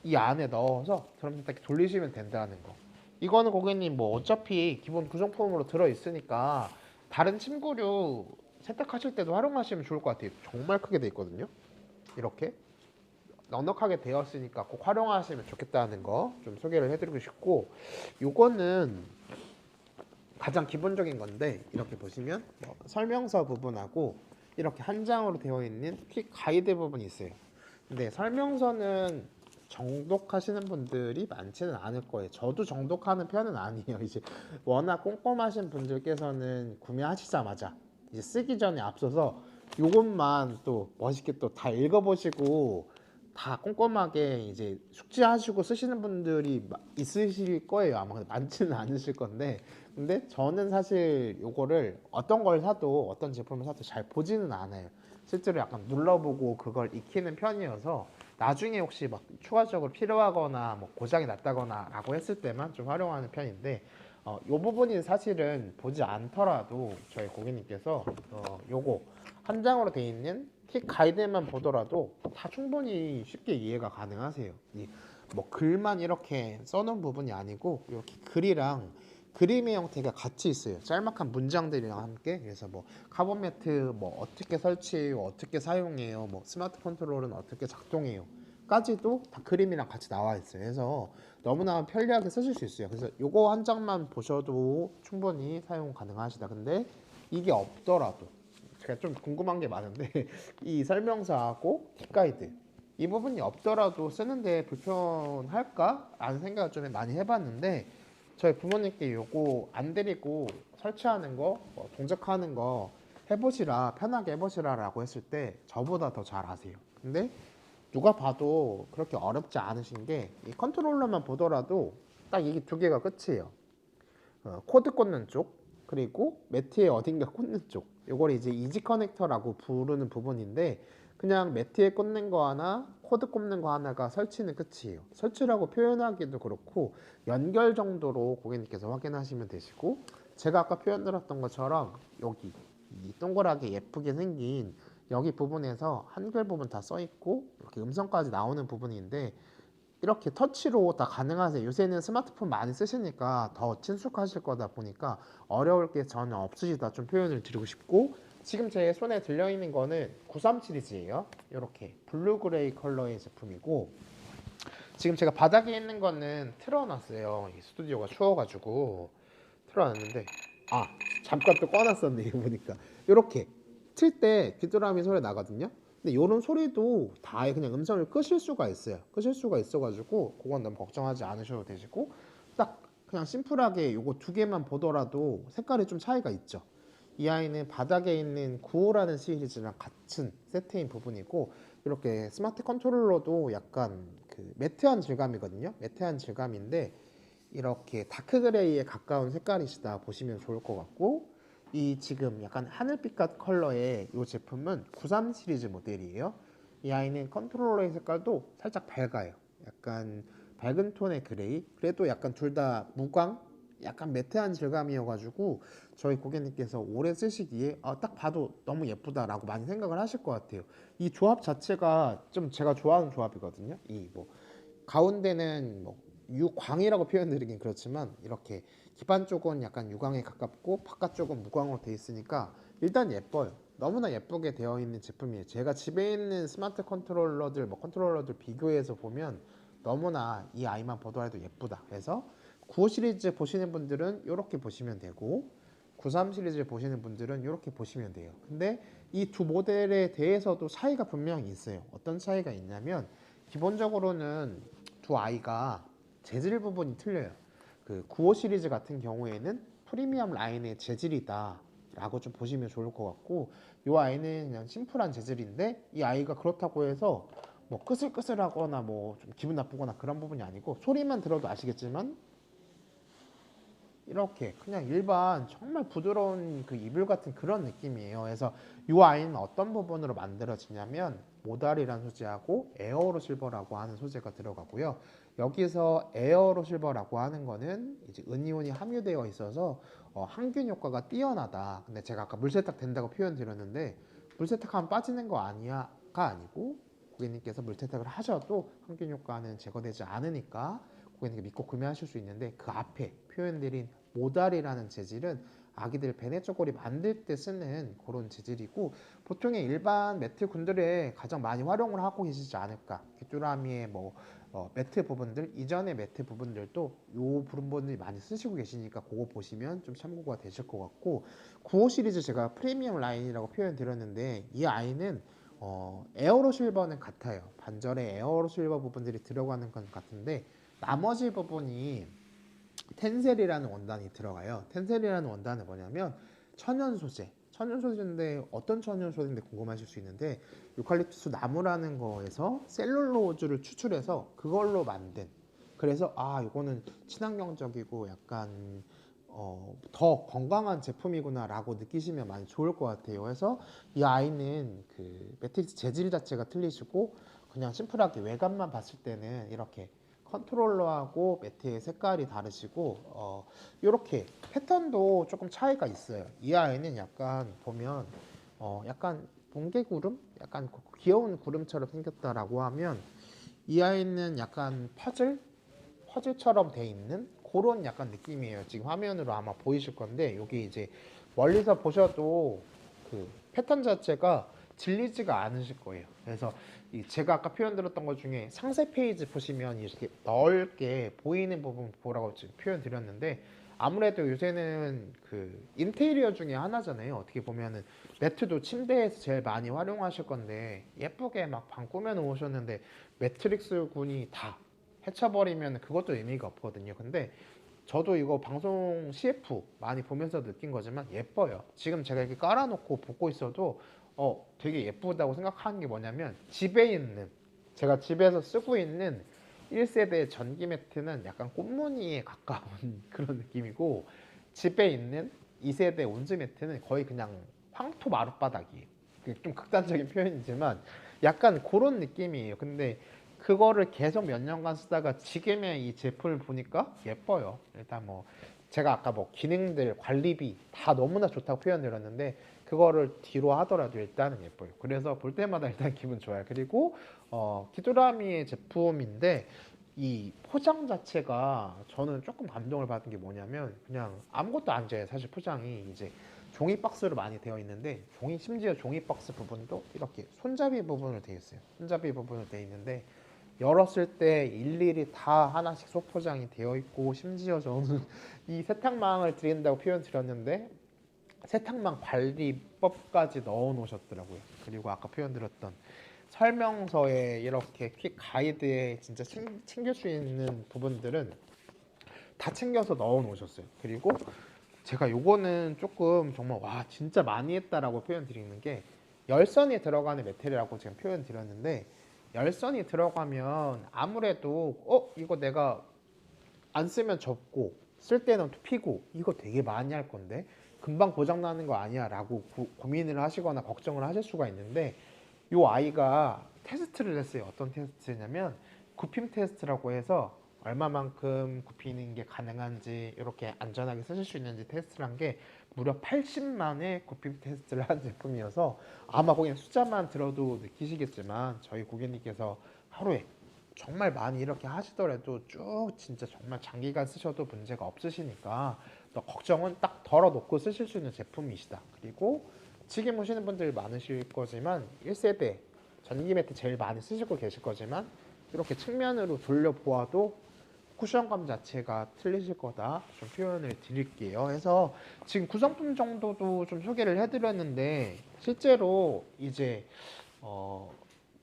이 안에 넣어서 드럼 세탁기 돌리시면 된다는 거. 이거는 고객님 뭐 어차피 기본 구성품으로 들어 있으니까 다른 침구류 세탁하실 때도 활용하시면 좋을 것 같아요. 정말 크게 돼 있거든요. 이렇게 넉넉하게 되었으니까 꼭 활용하시면 좋겠다는 거 좀 소개를 해드리고 싶고 요거는 가장 기본적인 건데 이렇게 보시면 뭐 설명서 부분하고 이렇게 한 장으로 되어 있는 퀵 가이드 부분이 있어요. 근데 설명서는 정독하시는 분들이 많지는 않을 거예요. 저도 정독하는 편은 아니에요. 이제 워낙 꼼꼼하신 분들께서는 구매하시자마자 이제 쓰기 전에 앞서서 요것만 또 멋있게 또 다 읽어보시고 다 꼼꼼하게 이제 숙지하시고 쓰시는 분들이 있으실 거예요. 아마 근데 많지는 않으실 건데, 근데 저는 사실 요거를 어떤 걸 사도 어떤 제품을 사도 잘 보지는 않아요. 실제로 약간 눌러보고 그걸 익히는 편이어서 나중에 혹시 막 추가적으로 필요하거나 뭐 고장이 났다거나 라고 했을 때만 좀 활용하는 편인데, 요 부분이 사실은 보지 않더라도 저희 고객님께서 요거 한 장으로 돼 있는 킥 가이드만 보더라도 다 충분히 쉽게 이해가 가능하세요. 이 뭐 글만 이렇게 써놓은 부분이 아니고 이렇게 글이랑 그림의 형태가 같이 있어요. 짤막한 문장들이랑 함께. 그래서 뭐 카본 매트 뭐 어떻게 설치해요, 어떻게 사용해요, 뭐 스마트 컨트롤은 어떻게 작동해요 까지도 다 그림이랑 같이 나와 있어요. 그래서 너무나 편리하게 쓰실 수 있어요. 그래서 요거 한 장만 보셔도 충분히 사용 가능하시다. 근데 이게 없더라도 제가 좀 궁금한 게 많은데 이 설명서하고 팁 가이드 이 부분이 없더라도 쓰는데 불편할까? 라는 생각을 좀 많이 해봤는데 저희 부모님께 요거 안 드리고 설치하는 거, 동작하는 거 해보시라, 편하게 해보시라 라고 했을 때 저보다 더 잘 아세요. 근데 누가 봐도 그렇게 어렵지 않으신 게 이 컨트롤러만 보더라도 딱 이게 두 개가 끝이에요. 코드 꽂는 쪽 그리고 매트에 어딘가 꽂는 쪽 요걸 이제 이지 커넥터라고 부르는 부분인데 그냥 매트에 꽂는 거 하나 코드 꽂는 거 하나가 설치는 끝이에요. 설치라고 표현하기도 그렇고 연결 정도로 고객님께서 확인하시면 되시고 제가 아까 표현드렸던 것처럼 여기 이 동그랗게 예쁘게 생긴 여기 부분에서 한글 부분 다 써있고 이렇게 음성까지 나오는 부분인데 이렇게 터치로 다 가능하세요. 요새는 스마트폰 많이 쓰시니까 더 친숙하실 거다 보니까 어려울 게 전혀 없으시다 좀 표현을 드리고 싶고 지금 제 손에 들려있는 거는 93 시리즈예요. 이렇게 블루 그레이 컬러의 제품이고 지금 제가 바닥에 있는 거는 틀어놨어요. 이 스튜디오가 추워가지고 틀어놨는데 아 잠깐 또 꺼놨었네 이거 보니까 이렇게 틀 때 귀뚜라미 소리 나거든요. 근데 이런 소리도 다 아예 그냥 음성을 끄실 수가 있어요. 끄실 수가 있어가지고 그건 너무 걱정하지 않으셔도 되시고 딱 그냥 심플하게 요거 두 개만 보더라도 색깔이 좀 차이가 있죠. 이 아이는 바닥에 있는 9호라는 시리즈랑 같은 세트인 부분이고 이렇게 스마트 컨트롤러도 약간 그 매트한 질감이거든요. 매트한 질감인데 이렇게 다크 그레이에 가까운 색깔이시다 보시면 좋을 것 같고 이 지금 약간 하늘빛 컬러의 이 제품은 93 시리즈 모델이에요. 이 아이는 컨트롤러의 색깔도 살짝 밝아요. 약간 밝은 톤의 그레이. 그래도 약간 둘 다 무광, 약간 매트한 질감이어가지고 저희 고객님께서 오래 쓰시기에 딱 봐도 너무 예쁘다라고 많이 생각을 하실 것 같아요. 이 조합 자체가 좀 제가 좋아하는 조합이거든요. 이 뭐 가운데는 뭐 유광이라고 표현드리긴 그렇지만 이렇게 기반 쪽은 약간 유광에 가깝고 바깥쪽은 무광으로 되어 있으니까 일단 예뻐요. 너무나 예쁘게 되어 있는 제품이에요. 제가 집에 있는 스마트 컨트롤러들 뭐 컨트롤러들 비교해서 보면 너무나 이 아이만 보더라도 예쁘다. 그래서 95 시리즈 보시는 분들은 이렇게 보시면 되고 93 시리즈 보시는 분들은 이렇게 보시면 돼요. 근데 이 두 모델에 대해서도 차이가 분명히 있어요. 어떤 차이가 있냐면 기본적으로는 두 아이가 재질 부분이 틀려요. 그 95 시리즈 같은 경우에는 프리미엄 라인의 재질이다 라고 좀 보시면 좋을 것 같고 이 아이는 그냥 심플한 재질인데 이 아이가 그렇다고 해서 뭐 끄슬끄슬하거나 뭐 좀 기분 나쁘거나 그런 부분이 아니고 소리만 들어도 아시겠지만 이렇게 그냥 일반 정말 부드러운 그 이불 같은 그런 느낌이에요. 그래서 이 아이는 어떤 부분으로 만들어지냐면 모달이라는 소재하고 에어로 실버라고 하는 소재가 들어가고요. 여기서 에어로 실버라고 하는 거는 이제 은이온이 함유되어 있어서 항균 효과가 뛰어나다. 근데 제가 아까 물세탁 된다고 표현 드렸는데 물세탁하면 빠지는 거 아니야가 아니고 고객님께서 물세탁을 하셔도 항균 효과는 제거되지 않으니까 고객님께 믿고 구매하실 수 있는데 그 앞에 표현드린 모달이라는 재질은 아기들 배내 쪼고리 만들 때 쓰는 그런 재질이고 보통의 일반 매트 군들에 가장 많이 활용을 하고 계시지 않을까. 귀뚜라미의 뭐 매트 부분들 이전의 매트 부분들도 요 부분들이 많이 쓰시고 계시니까 그거 보시면 좀 참고가 되실 것 같고 95 시리즈 제가 프리미엄 라인이라고 표현 드렸는데 이 아이는 에어로 실버는 같아요. 반절에 에어로 실버 부분들이 들어가는 건 같은데 나머지 부분이 텐셀이라는 원단이 들어가요. 텐셀이라는 원단은 뭐냐면 천연 소재, 천연소재인데 어떤 천연소재인데 궁금하실 수 있는데, 유칼립투스 나무라는 거에서 셀룰로즈를 추출해서 그걸로 만든, 그래서 이거는 친환경적이고 약간 더 건강한 제품이구나라고 느끼시면 많이 좋을 것 같아요. 그래서 이 아이는 그 매트릭스 재질 자체가 틀리시고, 그냥 심플하게 외관만 봤을 때는 이렇게 컨트롤러하고 매트의 색깔이 다르시고, 이렇게 패턴도 조금 차이가 있어요. 이 아이는 약간 보면 약간 뭉게구름? 약간 귀여운 구름처럼 생겼다라고 하면, 이 아이는 약간 퍼즐처럼 돼 있는 그런 약간 느낌이에요. 지금 화면으로 아마 보이실 건데, 여기 이제 멀리서 보셔도 그 패턴 자체가 질리지가 않으실 거예요. 그래서 제가 아까 표현 드렸던 것 중에 상세 페이지 보시면 이렇게 넓게 보이는 부분 보라고 지금 표현 드렸는데, 아무래도 요새는 그 인테리어 중에 하나잖아요. 어떻게 보면은 매트도 침대에서 제일 많이 활용하실 건데, 예쁘게 막 방 꾸며 놓으셨는데 매트릭스 군이 다 해쳐버리면 그것도 의미가 없거든요. 근데 저도 이거 방송 CF 많이 보면서 느낀 거지만 예뻐요. 지금 제가 이렇게 깔아놓고 보고 있어도 되게 예쁘다고 생각하는 게 뭐냐면, 집에 있는, 제가 집에서 쓰고 있는 1세대 전기 매트는 약간 꽃무늬에 가까운 그런 느낌이고, 집에 있는 2세대 온즈 매트는 거의 그냥 황토 마룻바닥이에요. 좀 극단적인 표현이지만 약간 그런 느낌이에요. 근데 그거를 계속 몇 년간 쓰다가 지금의 이 제품을 보니까 예뻐요. 일단 뭐 제가 아까 뭐 기능들, 관리비 다 너무나 좋다고 표현드렸는데, 그거를 뒤로 하더라도 일단은 예뻐요. 그래서 볼 때마다 일단 기분 좋아요. 그리고 기토라미의 제품인데, 이 포장 자체가 저는 조금 감동을 받은 게 뭐냐면, 그냥 아무것도 안 돼요. 사실 포장이 이제 종이 박스로 많이 되어 있는데, 심지어 종이 박스 부분도 이렇게 손잡이 부분으로 되어 있어요. 손잡이 부분으로 되어 있는데, 열었을 때 일일이 다 하나씩 소포장이 되어 있고, 심지어 저는 이 세탁망을 드린다고 표현 드렸는데 세탁망 관리법까지 넣어 놓으셨더라고요. 그리고 아까 표현 드렸던 설명서에 이렇게 퀵 가이드에 진짜 챙길 수 있는 부분들은 다 챙겨서 넣어 놓으셨어요. 그리고 제가 요거는 조금 정말 와 진짜 많이 했다라고 표현 드리는 게, 열선이 들어가는 메테리라고 지금 표현 드렸는데, 열선이 들어가면 아무래도 이거 내가 안 쓰면 접고 쓸 때는 피고 이거 되게 많이 할 건데 금방 고장 나는 거 아니야 라고 고민을 하시거나 걱정을 하실 수가 있는데, 요 아이가 테스트를 했어요. 어떤 테스트냐면 굽힘 테스트라고 해서 얼마만큼 굽히는 게 가능한지, 이렇게 안전하게 쓰실 수 있는지 테스트를 한 게 무려 80만의 굽힘 테스트를 한 제품이어서, 아마 그냥 숫자만 들어도 느끼시겠지만 저희 고객님께서 하루에 정말 많이 이렇게 하시더라도 쭉 진짜 정말 장기간 쓰셔도 문제가 없으시니까 또 걱정은 딱 덜어놓고 쓰실 수 있는 제품이시다. 그리고 지금 오시는 분들 많으실 거지만 1세대 전기 매트 제일 많이 쓰시고 계실 거지만, 이렇게 측면으로 돌려보아도 쿠션감 자체가 틀리실 거다 좀 표현을 드릴게요. 그래서 지금 구성품 정도도 좀 소개를 해드렸는데, 실제로 이제 어,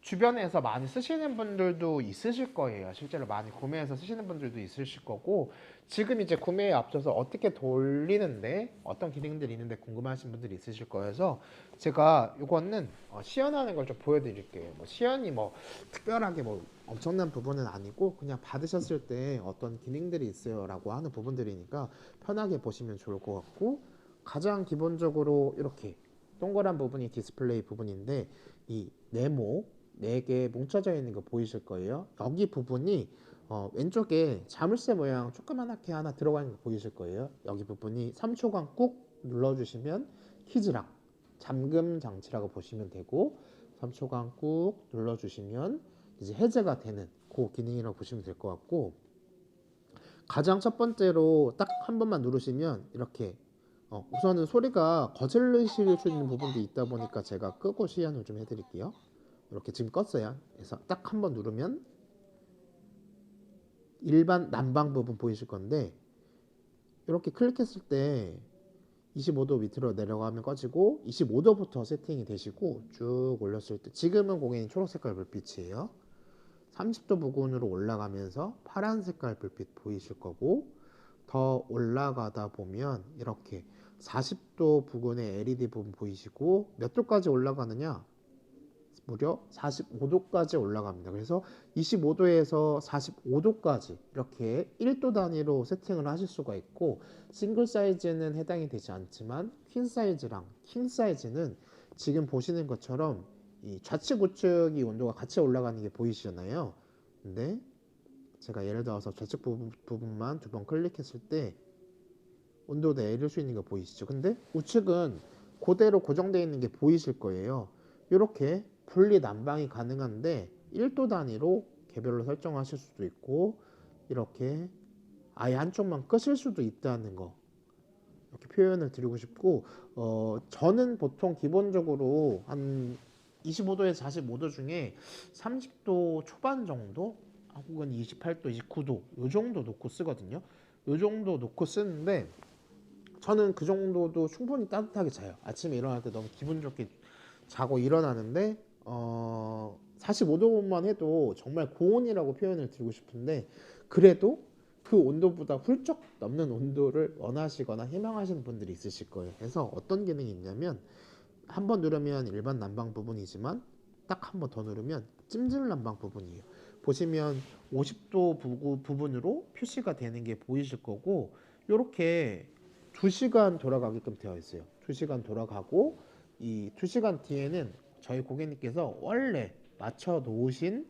주변에서 많이 쓰시는 분들도 있으실 거예요. 실제로 많이 구매해서 쓰시는 분들도 있으실 거고, 지금 이제 구매에 앞서서 어떻게 돌리는데 어떤 기능들이 있는데 궁금하신 분들이 있으실 거여서, 제가 이거는 시연하는 걸 좀 보여드릴게요. 뭐 시연이 뭐 특별하게 뭐 엄청난 부분은 아니고, 그냥 받으셨을 때 어떤 기능들이 있어요라고 하는 부분들이니까 편하게 보시면 좋을 것 같고, 가장 기본적으로 이렇게 동그란 부분이 디스플레이 부분인데, 이 네모 4개 뭉쳐져 있는 거 보이실 거예요. 여기 부분이 왼쪽에 자물쇠 모양 조그만하게 하나 들어가 있는 거 보이실 거예요. 여기 부분이 3초간 꾹 눌러주시면 키즈락 잠금 장치라고 보시면 되고, 3초간 꾹 눌러주시면 이제 해제가 되는 그 기능이라고 보시면 될 것 같고, 가장 첫 번째로 딱 한 번만 누르시면 이렇게 우선은 소리가 거슬리실 수 있는 부분도 있다 보니까 제가 끄고 시연을 좀 해드릴게요. 이렇게 지금 껐어요. 그래서 딱 한 번 누르면 일반 난방 부분 보이실 건데, 이렇게 클릭했을 때 25도 밑으로 내려가면 꺼지고, 25도부터 세팅이 되시고, 쭉 올렸을 때 지금은 고객님 초록 색깔 불빛이에요. 30도 부근으로 올라가면서 파란 색깔 불빛 보이실 거고, 더 올라가다 보면 이렇게 40도 부근의 LED 부분 보이시고 몇 도까지 올라가느냐? 무려 45도까지 올라갑니다. 그래서 25도에서 45도까지 이렇게 1도 단위로 세팅을 하실 수가 있고, 싱글 사이즈는 해당이 되지 않지만 퀸 사이즈랑 킹 사이즈는 지금 보시는 것처럼 이 좌측 우측 이 온도가 같이 올라가는 게 보이시잖아요. 근데 제가 예를 들어서 좌측 부분만 두 번 클릭했을 때 온도 내릴 수 있는 거 보이시죠? 근데 우측은 그대로 고정되어 있는 게 보이실 거예요. 이렇게 분리 난방이 가능한데 1도 단위로 개별로 설정하실 수도 있고, 이렇게 아예 한쪽만 끄실 수도 있다는 거, 이렇게 표현을 드리고 싶고, 저는 보통 기본적으로 한 25도에서 45도 중에 30도 초반 정도, 혹은 28도, 29도 요 정도 놓고 쓰거든요. 요 정도 놓고 쓰는데 저는 그 정도도 충분히 따뜻하게 자요. 아침에 일어날 때 너무 기분 좋게 자고 일어나는데, 45도만 해도 정말 고온이라고 표현을 드리고 싶은데, 그래도 그 온도보다 훌쩍 넘는 온도를 원하시거나 희망하시는 분들이 있으실 거예요. 그래서 어떤 기능이 있냐면, 한 번 누르면 일반 난방 부분이지만 딱 한 번 더 누르면 찜질 난방 부분이에요. 보시면 50도 부분으로 표시가 되는 게 보이실 거고, 이렇게 2시간 돌아가게끔 되어 있어요. 2시간 돌아가고, 이 2시간 뒤에는 저희 고객님께서 원래 맞춰 놓으신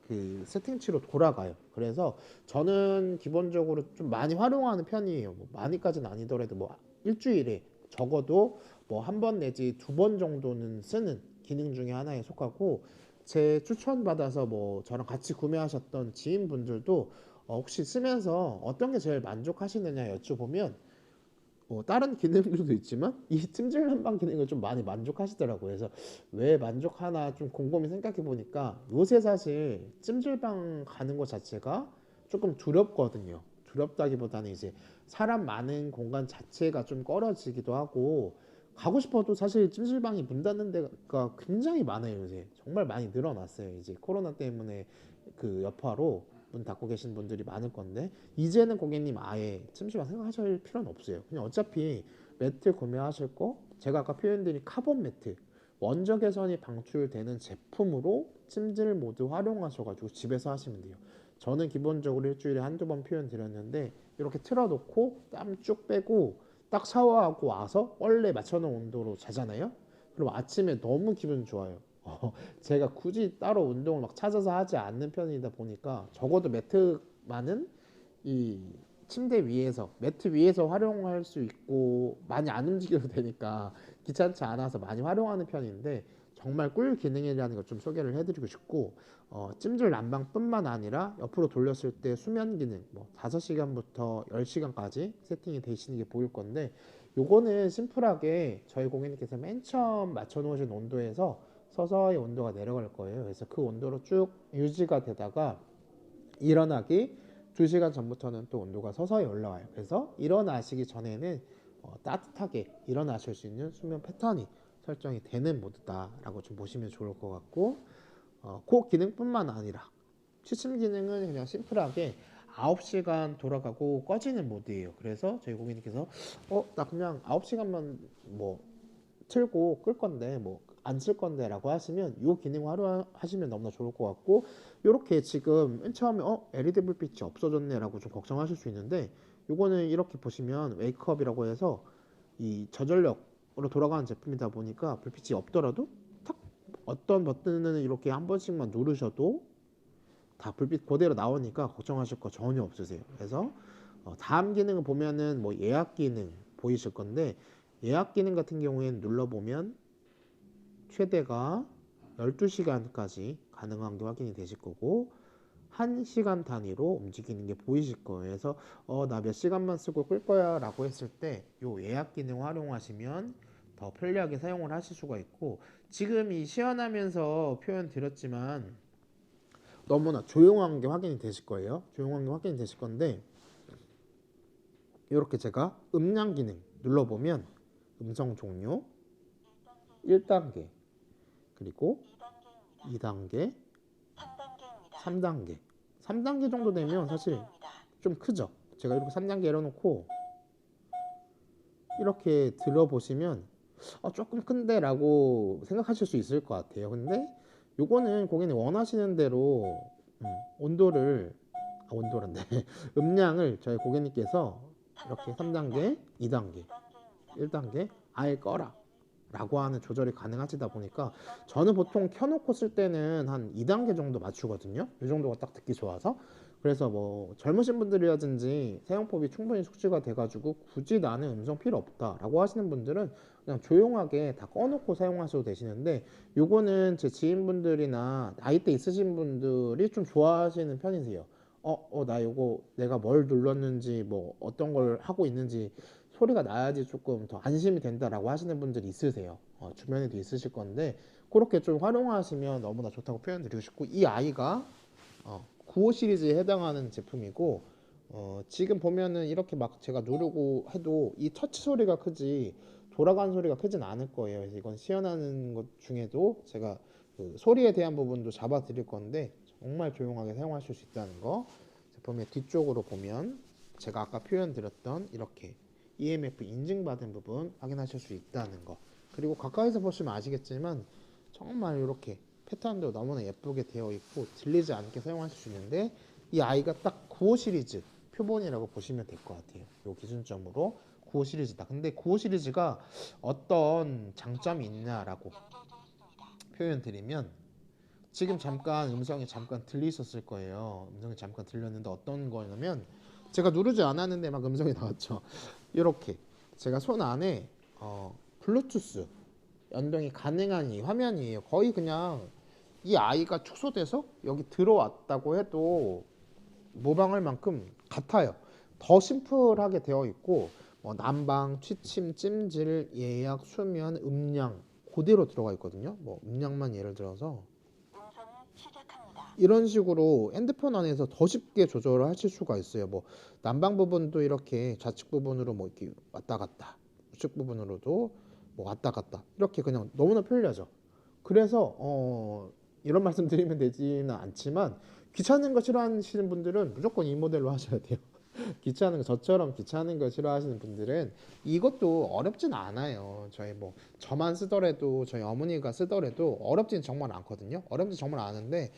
그 세팅치로 돌아가요. 그래서 저는 기본적으로 좀 많이 활용하는 편이에요. 뭐 많이까지는 아니더라도 뭐 일주일에 적어도 뭐 한 번 내지 두 번 정도는 쓰는 기능 중에 하나에 속하고, 제 추천 받아서 뭐 저랑 같이 구매하셨던 지인분들도 혹시 쓰면서 어떤 게 제일 만족하시느냐 여쭤보면, 다른 기능들도 있지만 이 찜질 난방 기능을 좀 많이 만족하시더라고요. 그래서 왜 만족하나 좀 곰곰이 생각해 보니까, 요새 사실 찜질방 가는 것 자체가 조금 두렵거든요. 두렵다기보다는 이제 사람 많은 공간 자체가 좀 꺼려지기도 하고, 가고 싶어도 사실 찜질방이 문 닫는 데가 굉장히 많아요. 요새 정말 많이 늘어났어요. 이제 코로나 때문에 그 여파로 문 닫고 계신 분들이 많을 건데, 이제는 고객님 아예 찜질방 생각하실 필요는 없어요. 그냥 어차피 매트 구매하실 거, 제가 아까 표현드린 카본 매트, 원적 개선이 방출되는 제품으로 찜질 모드 활용하셔가지고 집에서 하시면 돼요. 저는 기본적으로 일주일에 한두 번 표현 드렸는데, 이렇게 틀어놓고 땀 쭉 빼고 딱 샤워하고 와서 원래 맞춰놓은 온도로 자잖아요. 그럼 아침에 너무 기분 좋아요. 제가 굳이 따로 운동을 막 찾아서 하지 않는 편이다 보니까, 적어도 매트만은 이 침대 위에서, 매트 위에서 활용할 수 있고 많이 안 움직여도 되니까 귀찮지 않아서 많이 활용하는 편인데, 정말 꿀 기능이라는 걸 좀 소개를 해드리고 싶고, 찜질 난방뿐만 아니라 옆으로 돌렸을 때 수면 기능, 뭐 5시간부터 10시간까지 세팅이 되시는 게 보일 건데, 요거는 심플하게 저희 고객님께서 맨 처음 맞춰 놓으신 온도에서 서서히 온도가 내려갈 거예요. 그래서 그 온도로 쭉 유지가 되다가 일어나기 2시간 전부터는 또 온도가 서서히 올라와요. 그래서 일어나시기 전에는 따뜻하게 일어나실 수 있는 수면 패턴이 설정이 되는 모드다라고 좀 보시면 좋을 것 같고, 그 기능뿐만 아니라 취침 기능은 그냥 심플하게 9시간 돌아가고 꺼지는 모드예요. 그래서 저희 고객님께서 나 그냥 9시간만 뭐 틀고 끌 건데 뭐 안 쓸 건데 라고 하시면 이 기능 활용하시면 너무나 좋을 것 같고, 이렇게 지금 맨 처음에 LED 불빛이 없어졌네 라고 좀 걱정하실 수 있는데, 요거는 이렇게 보시면 웨이크업이라고 해서 이 저전력으로 돌아가는 제품이다 보니까 불빛이 없더라도 탁, 어떤 버튼은 이렇게 한 번씩만 누르셔도 다 불빛 그대로 나오니까 걱정하실 거 전혀 없으세요. 그래서 다음 기능을 보면은 뭐 예약 기능 보이실 건데, 예약 기능 같은 경우에는 눌러보면 최대가 12시간까지 가능한 게 확인이 되실 거고, 1시간 단위로 움직이는 게 보이실 거예요. 그래서 나 몇 시간만 쓰고 끌 거야 라고 했을 때 요 예약 기능 활용하시면 더 편리하게 사용을 하실 수가 있고, 지금 이 시연하면서 표현 드렸지만 너무나 조용한 게 확인이 되실 거예요. 조용한 게 확인이 되실 건데, 이렇게 제가 음량 기능 눌러보면 음성 종료 1단계, 그리고 2단계, 3단계. 3단계 정도 되면 사실 좀 크죠. 제가 이렇게 3단계 열어놓고 이렇게 들어보시면 조금 큰데 라고 생각하실 수 있을 것 같아요. 근데 요거는 고객님 원하시는 대로 온도를 온도란데 음량을 저희 고객님께서 이렇게 3단계, 2단계, 1단계 아예 꺼라 라고 하는 조절이 가능하시다 보니까 저는 보통 켜놓고 쓸 때는 한 2단계 정도 맞추거든요. 이 정도가 딱 듣기 좋아서. 그래서 뭐 젊으신 분들이라든지 사용법이 충분히 숙지가 돼가지고 굳이 나는 음성 필요 없다 라고 하시는 분들은 그냥 조용하게 다 꺼놓고 사용하셔도 되시는데, 요거는 제 지인분들이나 나이대 있으신 분들이 좀 좋아하시는 편이세요. 나 요거 내가 뭘 눌렀는지 뭐 어떤 걸 하고 있는지 소리가 나야지 조금 더 안심이 된다라고 하시는 분들이 있으세요. 주변에도 있으실 건데 그렇게 좀 활용하시면 너무나 좋다고 표현드리고 싶고, 이 아이가 95 시리즈에 해당하는 제품이고, 지금 보면은 이렇게 막 제가 누르고 해도 이 터치 소리가 크지 돌아가는 소리가 크진 않을 거예요. 그래서 이건 시연하는 것 중에도 제가 그 소리에 대한 부분도 잡아 드릴 건데 정말 조용하게 사용하실 수 있다는 거. 제품의 뒤쪽으로 보면 제가 아까 표현 드렸던 이렇게 EMF 인증받은 부분 확인하실 수 있다는 거. 그리고 가까이서 보시면 아시겠지만 정말 이렇게 패턴도 너무나 예쁘게 되어 있고 들리지 않게 사용하실 수 있는데, 이 아이가 딱 95 시리즈 표본이라고 보시면 될 것 같아요. 요 기준점으로 95 시리즈다. 근데 95 시리즈가 어떤 장점이 있냐라고 표현 드리면, 지금 잠깐 음성이 잠깐 들리셨을 거예요. 음성이 잠깐 들렸는데 어떤 거냐면 제가 누르지 않았는데 막 음성이 나왔죠. 이렇게 제가 손 안에 블루투스 연동이 가능한 이 화면이에요. 거의 그냥 이 아이가 축소돼서 여기 들어왔다고 해도 모방할 만큼 같아요. 더 심플하게 되어 있고 난방, 취침, 찜질, 예약, 수면, 음량 그대로 들어가 있거든요. 뭐 음량만 예를 들어서 이런 식으로 핸드폰 안에서 더 쉽게 조절을 하실 수가 있어요. 뭐 난방 부분도 이렇게 좌측 부분으로 뭐 이렇게 왔다 갔다, 우측 부분으로도 뭐 왔다 갔다, 이렇게 그냥 너무나 편리하죠. 그래서 이런 말씀 드리면 되지는 않지만 귀찮은 거 싫어하시는 분들은 무조건 이 모델로 하셔야 돼요. 귀찮은 거, 저처럼 귀찮은 거 싫어하시는 분들은 이것도 어렵진 않아요. 저희 뭐 저만 쓰더라도 저희 어머니가 쓰더라도 어렵진 정말 않거든요. 어렵진 정말 않은데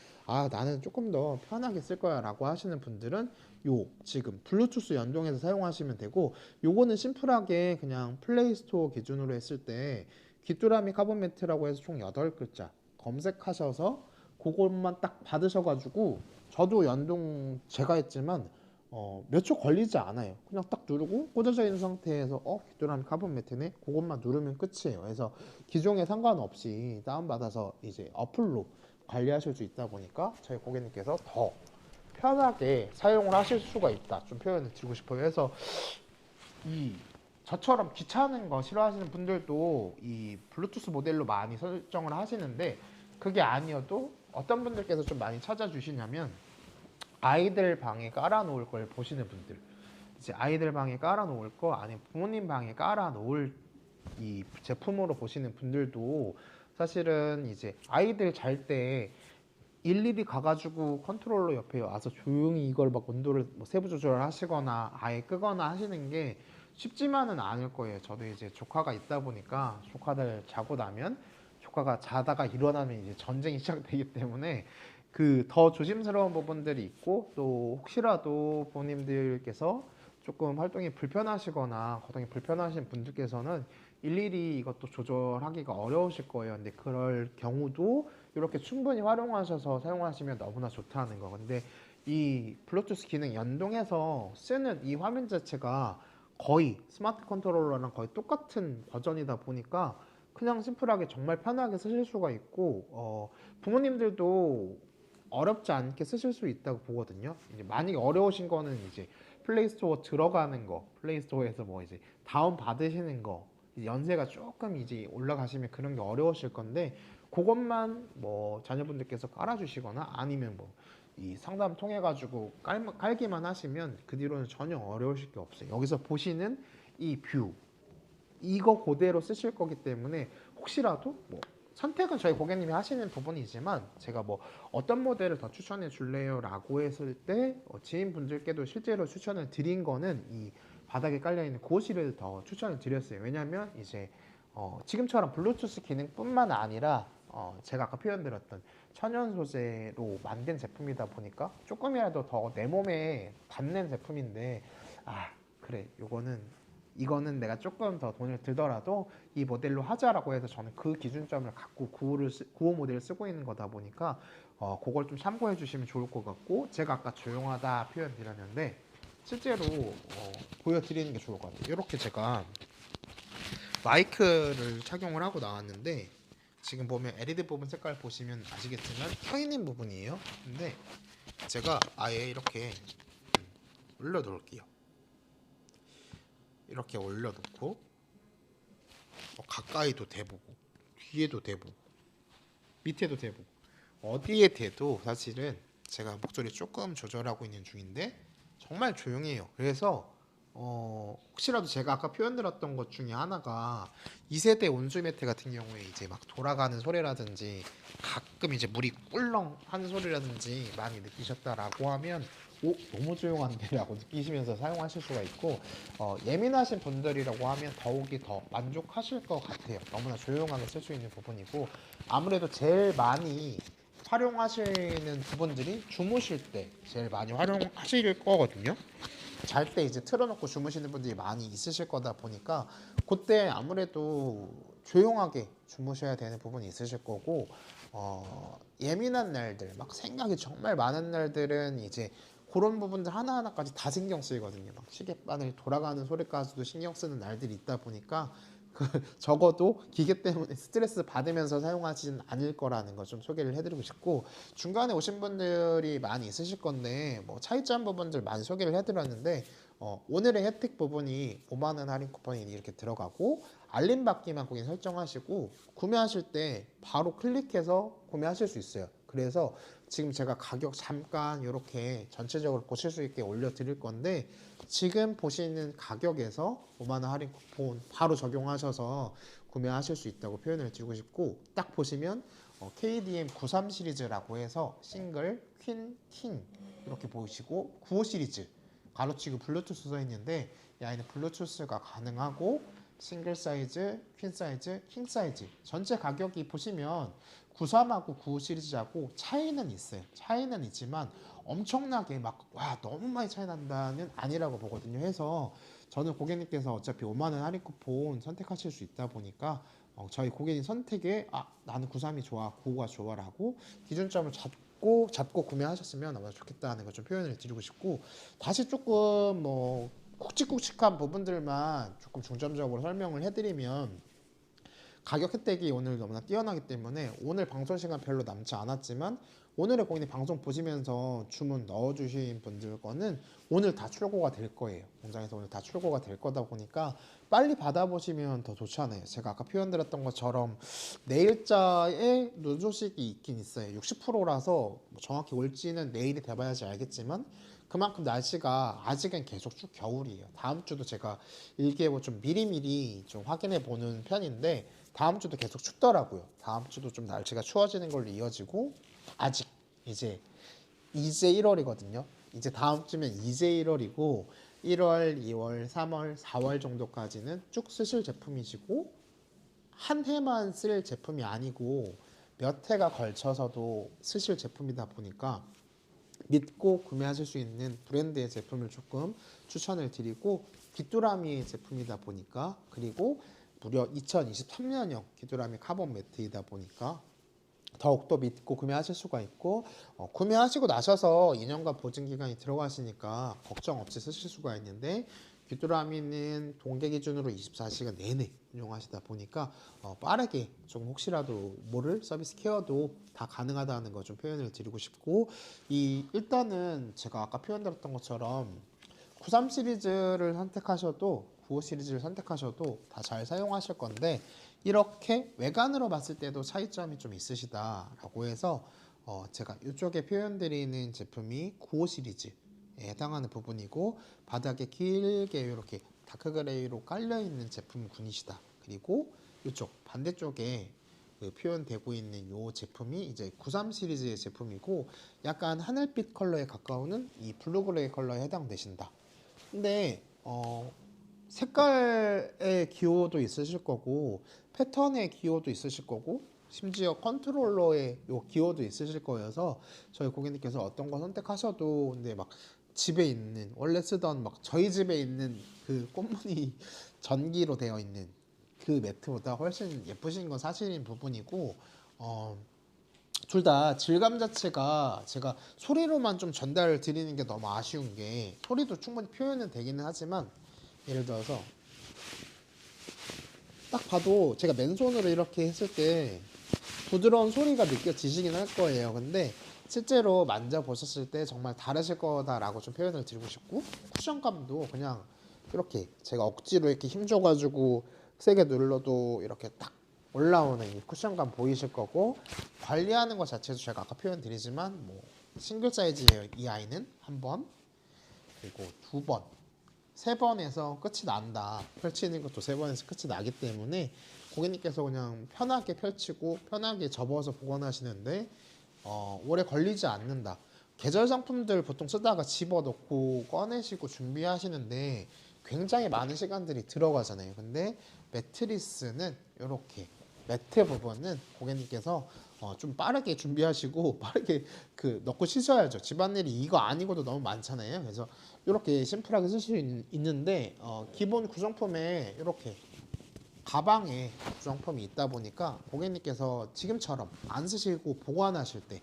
나는 조금 더 편하게 쓸 거야 라고 하시는 분들은 요 지금 블루투스 연동해서 사용하시면 되고, 요거는 심플하게 그냥 플레이스토어 기준으로 했을 때 귀뚜라미 카본 매트라고 해서 총 8글자 검색하셔서 그것만 딱 받으셔가지고, 저도 연동 제가 했지만 몇 초 걸리지 않아요. 그냥 딱 누르고 꽂아져 있는 상태에서 귀뚜라미 카본 매트네, 그것만 누르면 끝이에요. 그래서 기종에 상관없이 다운받아서 이제 어플로 관리하실 수 있다 보니까 저희 고객님께서 더 편하게 사용을 하실 수가 있다, 좀 표현을 드리고 싶어요. 그래서 이 저처럼 귀찮은 거 싫어하시는 분들도 이 블루투스 모델로 많이 설정을 하시는데, 그게 아니어도 어떤 분들께서 좀 많이 찾아주시냐면 아이들 방에 깔아놓을 걸 보시는 분들, 이제 아이들 방에 깔아놓을 거 아니면 부모님 방에 깔아놓을 이 제품으로 보시는 분들도 사실은 이제 아이들 잘 때 일일이 가가지고 컨트롤러 옆에 와서 조용히 이걸 막 온도를 뭐 세부 조절을 하시거나 아예 끄거나 하시는 게 쉽지만은 않을 거예요. 저도 이제 조카가 있다 보니까 조카들 자고 나면, 조카가 자다가 일어나면 이제 전쟁이 시작되기 때문에 그 더 조심스러운 부분들이 있고, 또 혹시라도 부모님들께서 조금 활동이 불편하시거나 거동이 불편하신 분들께서는 일일이 이것도 조절하기가 어려우실 거예요. 근데 그럴 경우도 이렇게 충분히 활용하셔서 사용하시면 너무나 좋다는 거. 근데 이 블루투스 기능 연동해서 쓰는 이 화면 자체가 거의 스마트 컨트롤러랑 거의 똑같은 버전이다 보니까 그냥 심플하게 정말 편하게 쓰실 수가 있고, 부모님들도 어렵지 않게 쓰실 수 있다고 보거든요. 이제 만약에 어려우신 거는 이제 플레이스토어 들어가는 거, 플레이스토어에서 뭐 이제 다운 받으시는 거, 이제 연세가 조금 이제 올라가시면 그런 게 어려우실 건데, 그것만 뭐 자녀분들께서 깔아주시거나 아니면 뭐 이 상담 통해 가지고 깔기만 하시면 그 뒤로는 전혀 어려우실 게 없어요. 여기서 보시는 이 뷰, 이거 그대로 쓰실 거기 때문에 혹시라도 뭐 선택은 저희 고객님이 하시는 부분이지만, 제가 뭐 어떤 모델을 더 추천해 줄래요 라고 했을 때 지인분들께도 실제로 추천을 드린 거는 이 바닥에 깔려있는 고시를 더 추천을 드렸어요. 왜냐면 이제 지금처럼 블루투스 기능뿐만 아니라 제가 아까 표현드렸던 천연 소재로 만든 제품이다 보니까 조금이라도 더 내 몸에 닿는 제품인데, 아 그래, 이거는 내가 조금 더 돈을 들더라도 이 모델로 하자라고 해서 저는 그 기준점을 갖고 95 모델을 쓰고 있는 거다 보니까 그걸 좀 참고해 주시면 좋을 것 같고, 제가 아까 조용하다 표현 드렸는데 실제로 보여드리는 게 좋을 것 같아요. 이렇게 제가 마이크를 착용을 하고 나왔는데, 지금 보면 LED 부분 색깔 보시면 아시겠지만 켜 있는 부분이에요. 근데 제가 아예 이렇게 올려놓을게요. 이렇게 올려놓고 가까이도 대보고 뒤에도 대보고 밑에도 대보고 어디에 대도 사실은 제가 목소리 조금 조절하고 있는 중인데 정말 조용해요. 그래서 혹시라도 제가 아까 표현드렸던 것 중에 하나가 2세대 온수 매트 같은 경우에 이제 막 돌아가는 소리라든지 가끔 이제 물이 꿀렁 하는 소리라든지 많이 느끼셨다라고 하면 너무 조용한데 라고 느끼시면서 사용하실 수가 있고, 예민하신 분들이라고 하면 더욱이 더 만족하실 것 같아요. 너무나 조용하게 쓸 수 있는 부분이고, 아무래도 제일 많이 활용하시는 부분들이 주무실 때 제일 많이 활용하실 거거든요. 잘 때 이제 틀어놓고 주무시는 분들이 많이 있으실 거다 보니까 그때 아무래도 조용하게 주무셔야 되는 부분이 있으실 거고, 예민한 날들 막 생각이 정말 많은 날들은 이제 그런 부분들 하나하나까지 다 신경 쓰이거든요. 막 시계바늘 돌아가는 소리까지도 신경 쓰는 날들이 있다 보니까 적어도 기계 때문에 스트레스 받으면서 사용하지는 않을 거라는 거 좀 소개를 해드리고 싶고, 중간에 오신 분들이 많이 있으실 건데 뭐 차이점 부분들 많이 소개를 해드렸는데, 오늘의 혜택 부분이 5만 원 할인 쿠폰이 이렇게 들어가고 알림 받기만 거기 설정하시고 구매하실 때 바로 클릭해서 구매하실 수 있어요. 그래서 지금 제가 가격 잠깐 이렇게 전체적으로 보실 수 있게 올려드릴 건데, 지금 보시는 가격에서 5만원 할인 쿠폰 바로 적용하셔서 구매하실 수 있다고 표현을 드리고 싶고, 딱 보시면 KDM 93 시리즈라고 해서 싱글, 퀸, 킹 이렇게 보시고 95 시리즈 가로치고 블루투스 써 있는데, 이 아이는 블루투스가 가능하고 싱글 사이즈, 퀸 사이즈, 킹 사이즈 전체 가격이 보시면 93하고 95 시리즈하고 차이는 있어요. 차이는 있지만 엄청나게 막 와 너무 많이 차이 난다는 아니라고 보거든요. 해서 저는 고객님께서 어차피 5만 원 할인 쿠폰 선택하실 수 있다 보니까 저희 고객님 선택에 나는 93이 좋아, 95가 좋아라고 기준점을 잡고 구매하셨으면 아마 좋겠다는 걸 좀 표현을 드리고 싶고, 다시 조금 뭐 굵직굵직한 부분들만 조금 중점적으로 설명을 해드리면, 가격 혜택이 오늘 너무나 뛰어나기 때문에 오늘 방송 시간 별로 남지 않았지만 오늘의 고객님 방송 보시면서 주문 넣어주신 분들 거는 오늘 다 출고가 될 거예요. 공장에서 오늘 다 출고가 될 거다 보니까 빨리 받아보시면 더 좋잖아요. 제가 아까 표현드렸던 것처럼 내일자에 누조식이 있긴 있어요. 60%라서 정확히 올지는 내일이 돼봐야지 알겠지만 그만큼 날씨가 아직은 계속 쭉 겨울이에요. 다음 주도 제가 일기예보 좀 미리미리 좀 확인해 보는 편인데 다음 주도 계속 춥더라고요. 다음 주도 좀 날씨가 추워지는 걸로 이어지고, 아직 이제 1월이거든요. 이제 다음 주면 이제 1월이고 1월, 2월, 3월, 4월 정도까지는 쭉 쓰실 제품이시고, 한 해만 쓸 제품이 아니고 몇 해가 걸쳐서도 쓰실 제품이다 보니까 믿고 구매하실 수 있는 브랜드의 제품을 조금 추천을 드리고, 귀뚜라미 제품이다 보니까, 그리고 무려 2023년형 귀뚜라미 카본 매트이다 보니까 더욱더 믿고 구매하실 수가 있고, 구매하시고 나셔서 2년간 보증기간이 들어가시니까 걱정 없이 쓰실 수가 있는데, 귀뚜라미는 동계 기준으로 24시간 내내 운영하시다 보니까 빠르게 좀 혹시라도 모를 서비스 케어도 다 가능하다는 거 좀 표현을 드리고 싶고, 일단은 제가 아까 표현드렸던 것처럼 93 시리즈를 선택하셔도 95 시리즈를 선택하셔도 다 잘 사용하실 건데, 이렇게 외관으로 봤을 때도 차이점이 좀 있으시다라고 해서 제가 이쪽에 표현드리는 제품이 95 시리즈에 해당하는 부분이고, 바닥에 길게 이렇게 다크 그레이로 깔려있는 제품군이시다. 그리고 이쪽 반대쪽에 그 표현되고 있는 이 제품이 이제 93 시리즈의 제품이고, 약간 하늘빛 컬러에 가까우는 이 블루 그레이 컬러에 해당되신다. 근데 색깔의 기호도 있으실 거고 패턴의 기호도 있으실 거고 심지어 컨트롤러의 요 기호도 있으실 거여서 저희 고객님께서 어떤 거 선택하셔도 근데 막 집에 있는 원래 쓰던 막 저희 집에 있는 그 꽃무늬 전기로 되어 있는 그 매트보다 훨씬 예쁘신 건 사실인 부분이고 둘 다 질감 자체가 제가 소리로만 좀 전달을 드리는 게 너무 아쉬운 게 소리도 충분히 표현은 되기는 하지만 예를 들어서 딱 봐도 제가 맨손으로 이렇게 했을 때 부드러운 소리가 느껴지시긴 할 거예요. 근데 실제로 만져보셨을 때 정말 다르실 거다라고 좀 표현을 드리고 싶고 쿠션감도 그냥 이렇게 제가 억지로 이렇게 힘줘가지고 세게 눌러도 이렇게 딱 올라오는 이 쿠션감 보이실 거고 관리하는 것 자체도 제가 아까 표현 드리지만 뭐 싱글 사이즈예요. 이 아이는 한 번, 그리고 두 번, 세 번에서 끝이 난다. 펼치는 것도 세 번에서 끝이 나기 때문에 고객님께서 그냥 편하게 펼치고 편하게 접어서 보관하시는데 오래 걸리지 않는다. 계절 상품들 보통 쓰다가 집어넣고 꺼내시고 준비하시는데 굉장히 많은 시간들이 들어가잖아요. 근데 매트리스는 이렇게 매트 부분은 고객님께서 좀 빠르게 준비하시고 빠르게 그 넣고 쉬셔야죠. 집안일이 이거 아니고도 너무 많잖아요. 그래서 이렇게 심플하게 쓸 수 있는데 기본 구성품에 이렇게 가방에 구성품이 있다 보니까 고객님께서 지금처럼 안 쓰시고 보관하실 때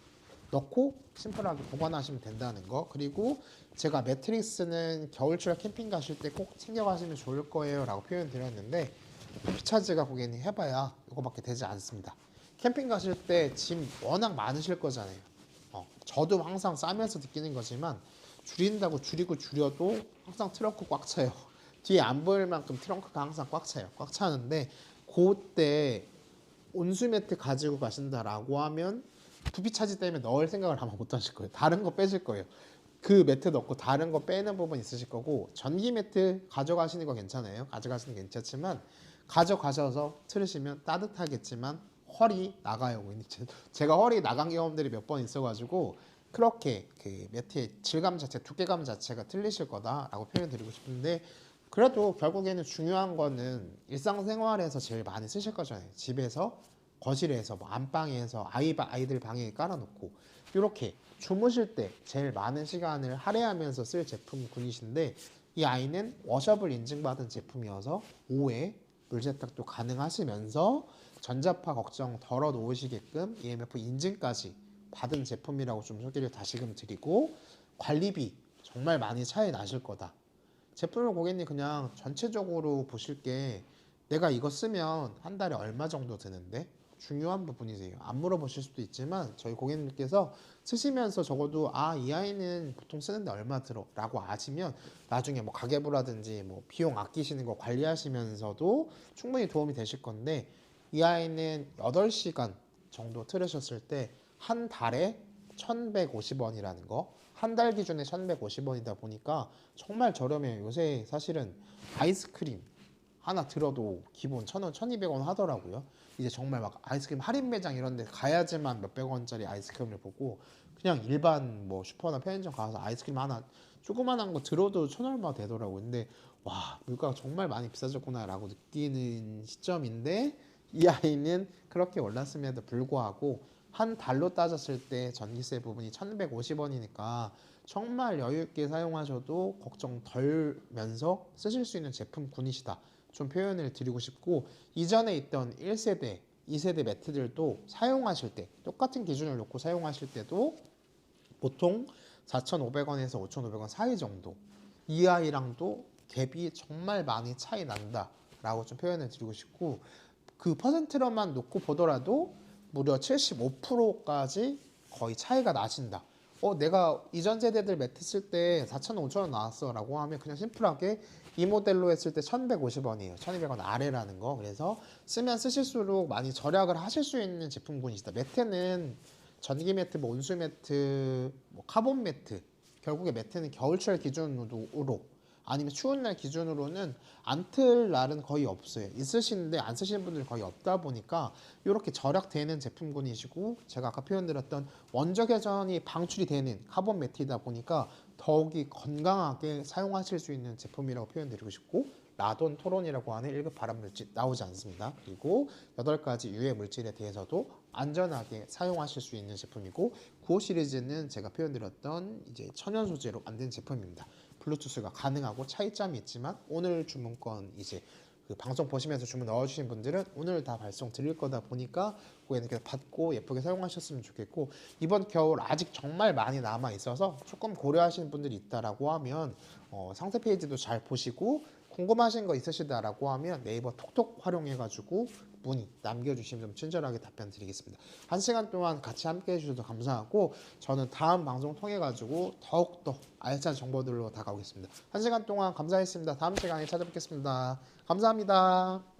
넣고 심플하게 보관하시면 된다는 거. 그리고 제가 매트리스는 겨울철 캠핑 가실 때 꼭 챙겨가시면 좋을 거예요 라고 표현 드렸는데 피차지가 고객님 해봐야 이거밖에 되지 않습니다. 캠핑 가실 때 짐 워낙 많으실 거잖아요. 저도 항상 싸면서 느끼는 거지만 줄인다고 줄이고 줄여도 항상 트렁크 꽉 차요. 뒤에 안 보일 만큼 트렁크가 항상 꽉 차요. 꽉 차는데 그때 온수 매트 가지고 가신다라고 하면 부피 차지 때문에 넣을 생각을 아마 못 하실 거예요. 다른 거 빼실 거예요. 그 매트 넣고 다른 거 빼는 부분 있으실 거고 전기 매트 가져가시는 거 괜찮아요. 가져가시는 게 괜찮지만 가져가셔서 틀으시면 따뜻하겠지만 허리 나가요. 제가 허리 나간 경험들이 몇 번 있어가지고 그렇게 그 매트의 질감 자체, 두께감 자체가 틀리실 거다라고 표현드리고 싶은데 그래도 결국에는 중요한 거는 일상생활에서 제일 많이 쓰실 거잖아요. 집에서, 거실에서, 뭐 안방에서 아이들 방에 깔아놓고 이렇게 주무실 때 제일 많은 시간을 할애하면서 쓸 제품군이신데 이 아이는 워셔블 인증받은 제품이어서 5회 물세탁도 가능하시면서 전자파 걱정 덜어 놓으시게끔 EMF 인증까지 받은 제품이라고 좀 소개를 다시금 드리고 관리비 정말 많이 차이 나실 거다. 제품을 고객님 그냥 전체적으로 보실 게 내가 이거 쓰면 한 달에 얼마 정도 드는데 중요한 부분이세요. 안 물어보실 수도 있지만 저희 고객님께서 쓰시면서 적어도 이 아이는 보통 쓰는데 얼마 들어 라고 아시면 나중에 뭐 가계부라든지 뭐 비용 아끼시는 거 관리하시면서도 충분히 도움이 되실 건데 이 아이는 8시간 정도 틀으셨을 때 한 달에 1150원이라는 거 한 달 기준에 1150원이다 보니까 정말 저렴해요. 요새 사실은 아이스크림 하나 들어도 기본 1000원, 1200원 하더라고요. 이제 정말 막 아이스크림 할인 매장 이런 데 가야지만 몇백 원짜리 아이스크림을 보고 그냥 일반 뭐 슈퍼나 편의점 가서 아이스크림 하나 조그만한 거 들어도 1000얼마 되더라고요. 근데 와, 물가가 정말 많이 비싸졌구나라고 느끼는 시점인데 이 아이는 그렇게 올랐음에도 불구하고 한 달로 따졌을 때 전기세 부분이 1150원이니까 정말 여유있게 사용하셔도 걱정 덜면서 쓰실 수 있는 제품군이시다. 좀 표현을 드리고 싶고 이전에 있던 1세대, 2세대 매트들도 사용하실 때 똑같은 기준을 놓고 사용하실 때도 보통 4,500원에서 5,500원 사이 정도 이 아이랑도 갭이 정말 많이 차이 난다 라고 좀 표현을 드리고 싶고 그 퍼센트로만 놓고 보더라도 무려 75%까지 거의 차이가 나신다. 내가 이전 세대들 매트 쓸 때 4,000원, 5,000원 나왔어 라고 하면 그냥 심플하게 이 모델로 했을 때 1,150원이에요. 1,200원 아래라는 거. 그래서 쓰면 쓰실수록 많이 절약을 하실 수 있는 제품군이시다. 매트는 전기 매트, 뭐 온수 매트, 뭐 카본 매트 결국에 매트는 겨울철 기준으로 아니면 추운 날 기준으로는 안 틀 날은 거의 없어요. 있으시는데 안 쓰시는 분들이 거의 없다 보니까 이렇게 절약되는 제품군이시고 제가 아까 표현드렸던 원적 회전이 방출이 되는 카본 매트이다 보니까 더욱이 건강하게 사용하실 수 있는 제품이라고 표현드리고 싶고 라돈 토론이라고 하는 1급 발암물질 나오지 않습니다. 그리고 8가지 유해 물질에 대해서도 안전하게 사용하실 수 있는 제품이고 9호 시리즈는 제가 표현드렸던 이제 천연 소재로 만든 제품입니다. 블루투스가 가능하고 차이점이 있지만 오늘 주문권 이제 그 방송 보시면서 주문 넣어주신 분들은 오늘 다 발송 드릴 거다 보니까 그거는 그냥 받고 예쁘게 사용하셨으면 좋겠고 이번 겨울 아직 정말 많이 남아 있어서 조금 고려하시는 분들이 있다라고 하면 상세 페이지도 잘 보시고 궁금하신 거 있으시다라고 하면 네이버 톡톡 활용해가지고 문의 남겨주시면 좀 친절하게 답변 드리겠습니다. 1시간 동안 같이 함께 해주셔서 감사하고 저는 다음 방송 통해가지고 더욱더 알찬 정보들로 다가오겠습니다. 1시간 동안 감사했습니다. 다음 시간에 찾아뵙겠습니다. 감사합니다.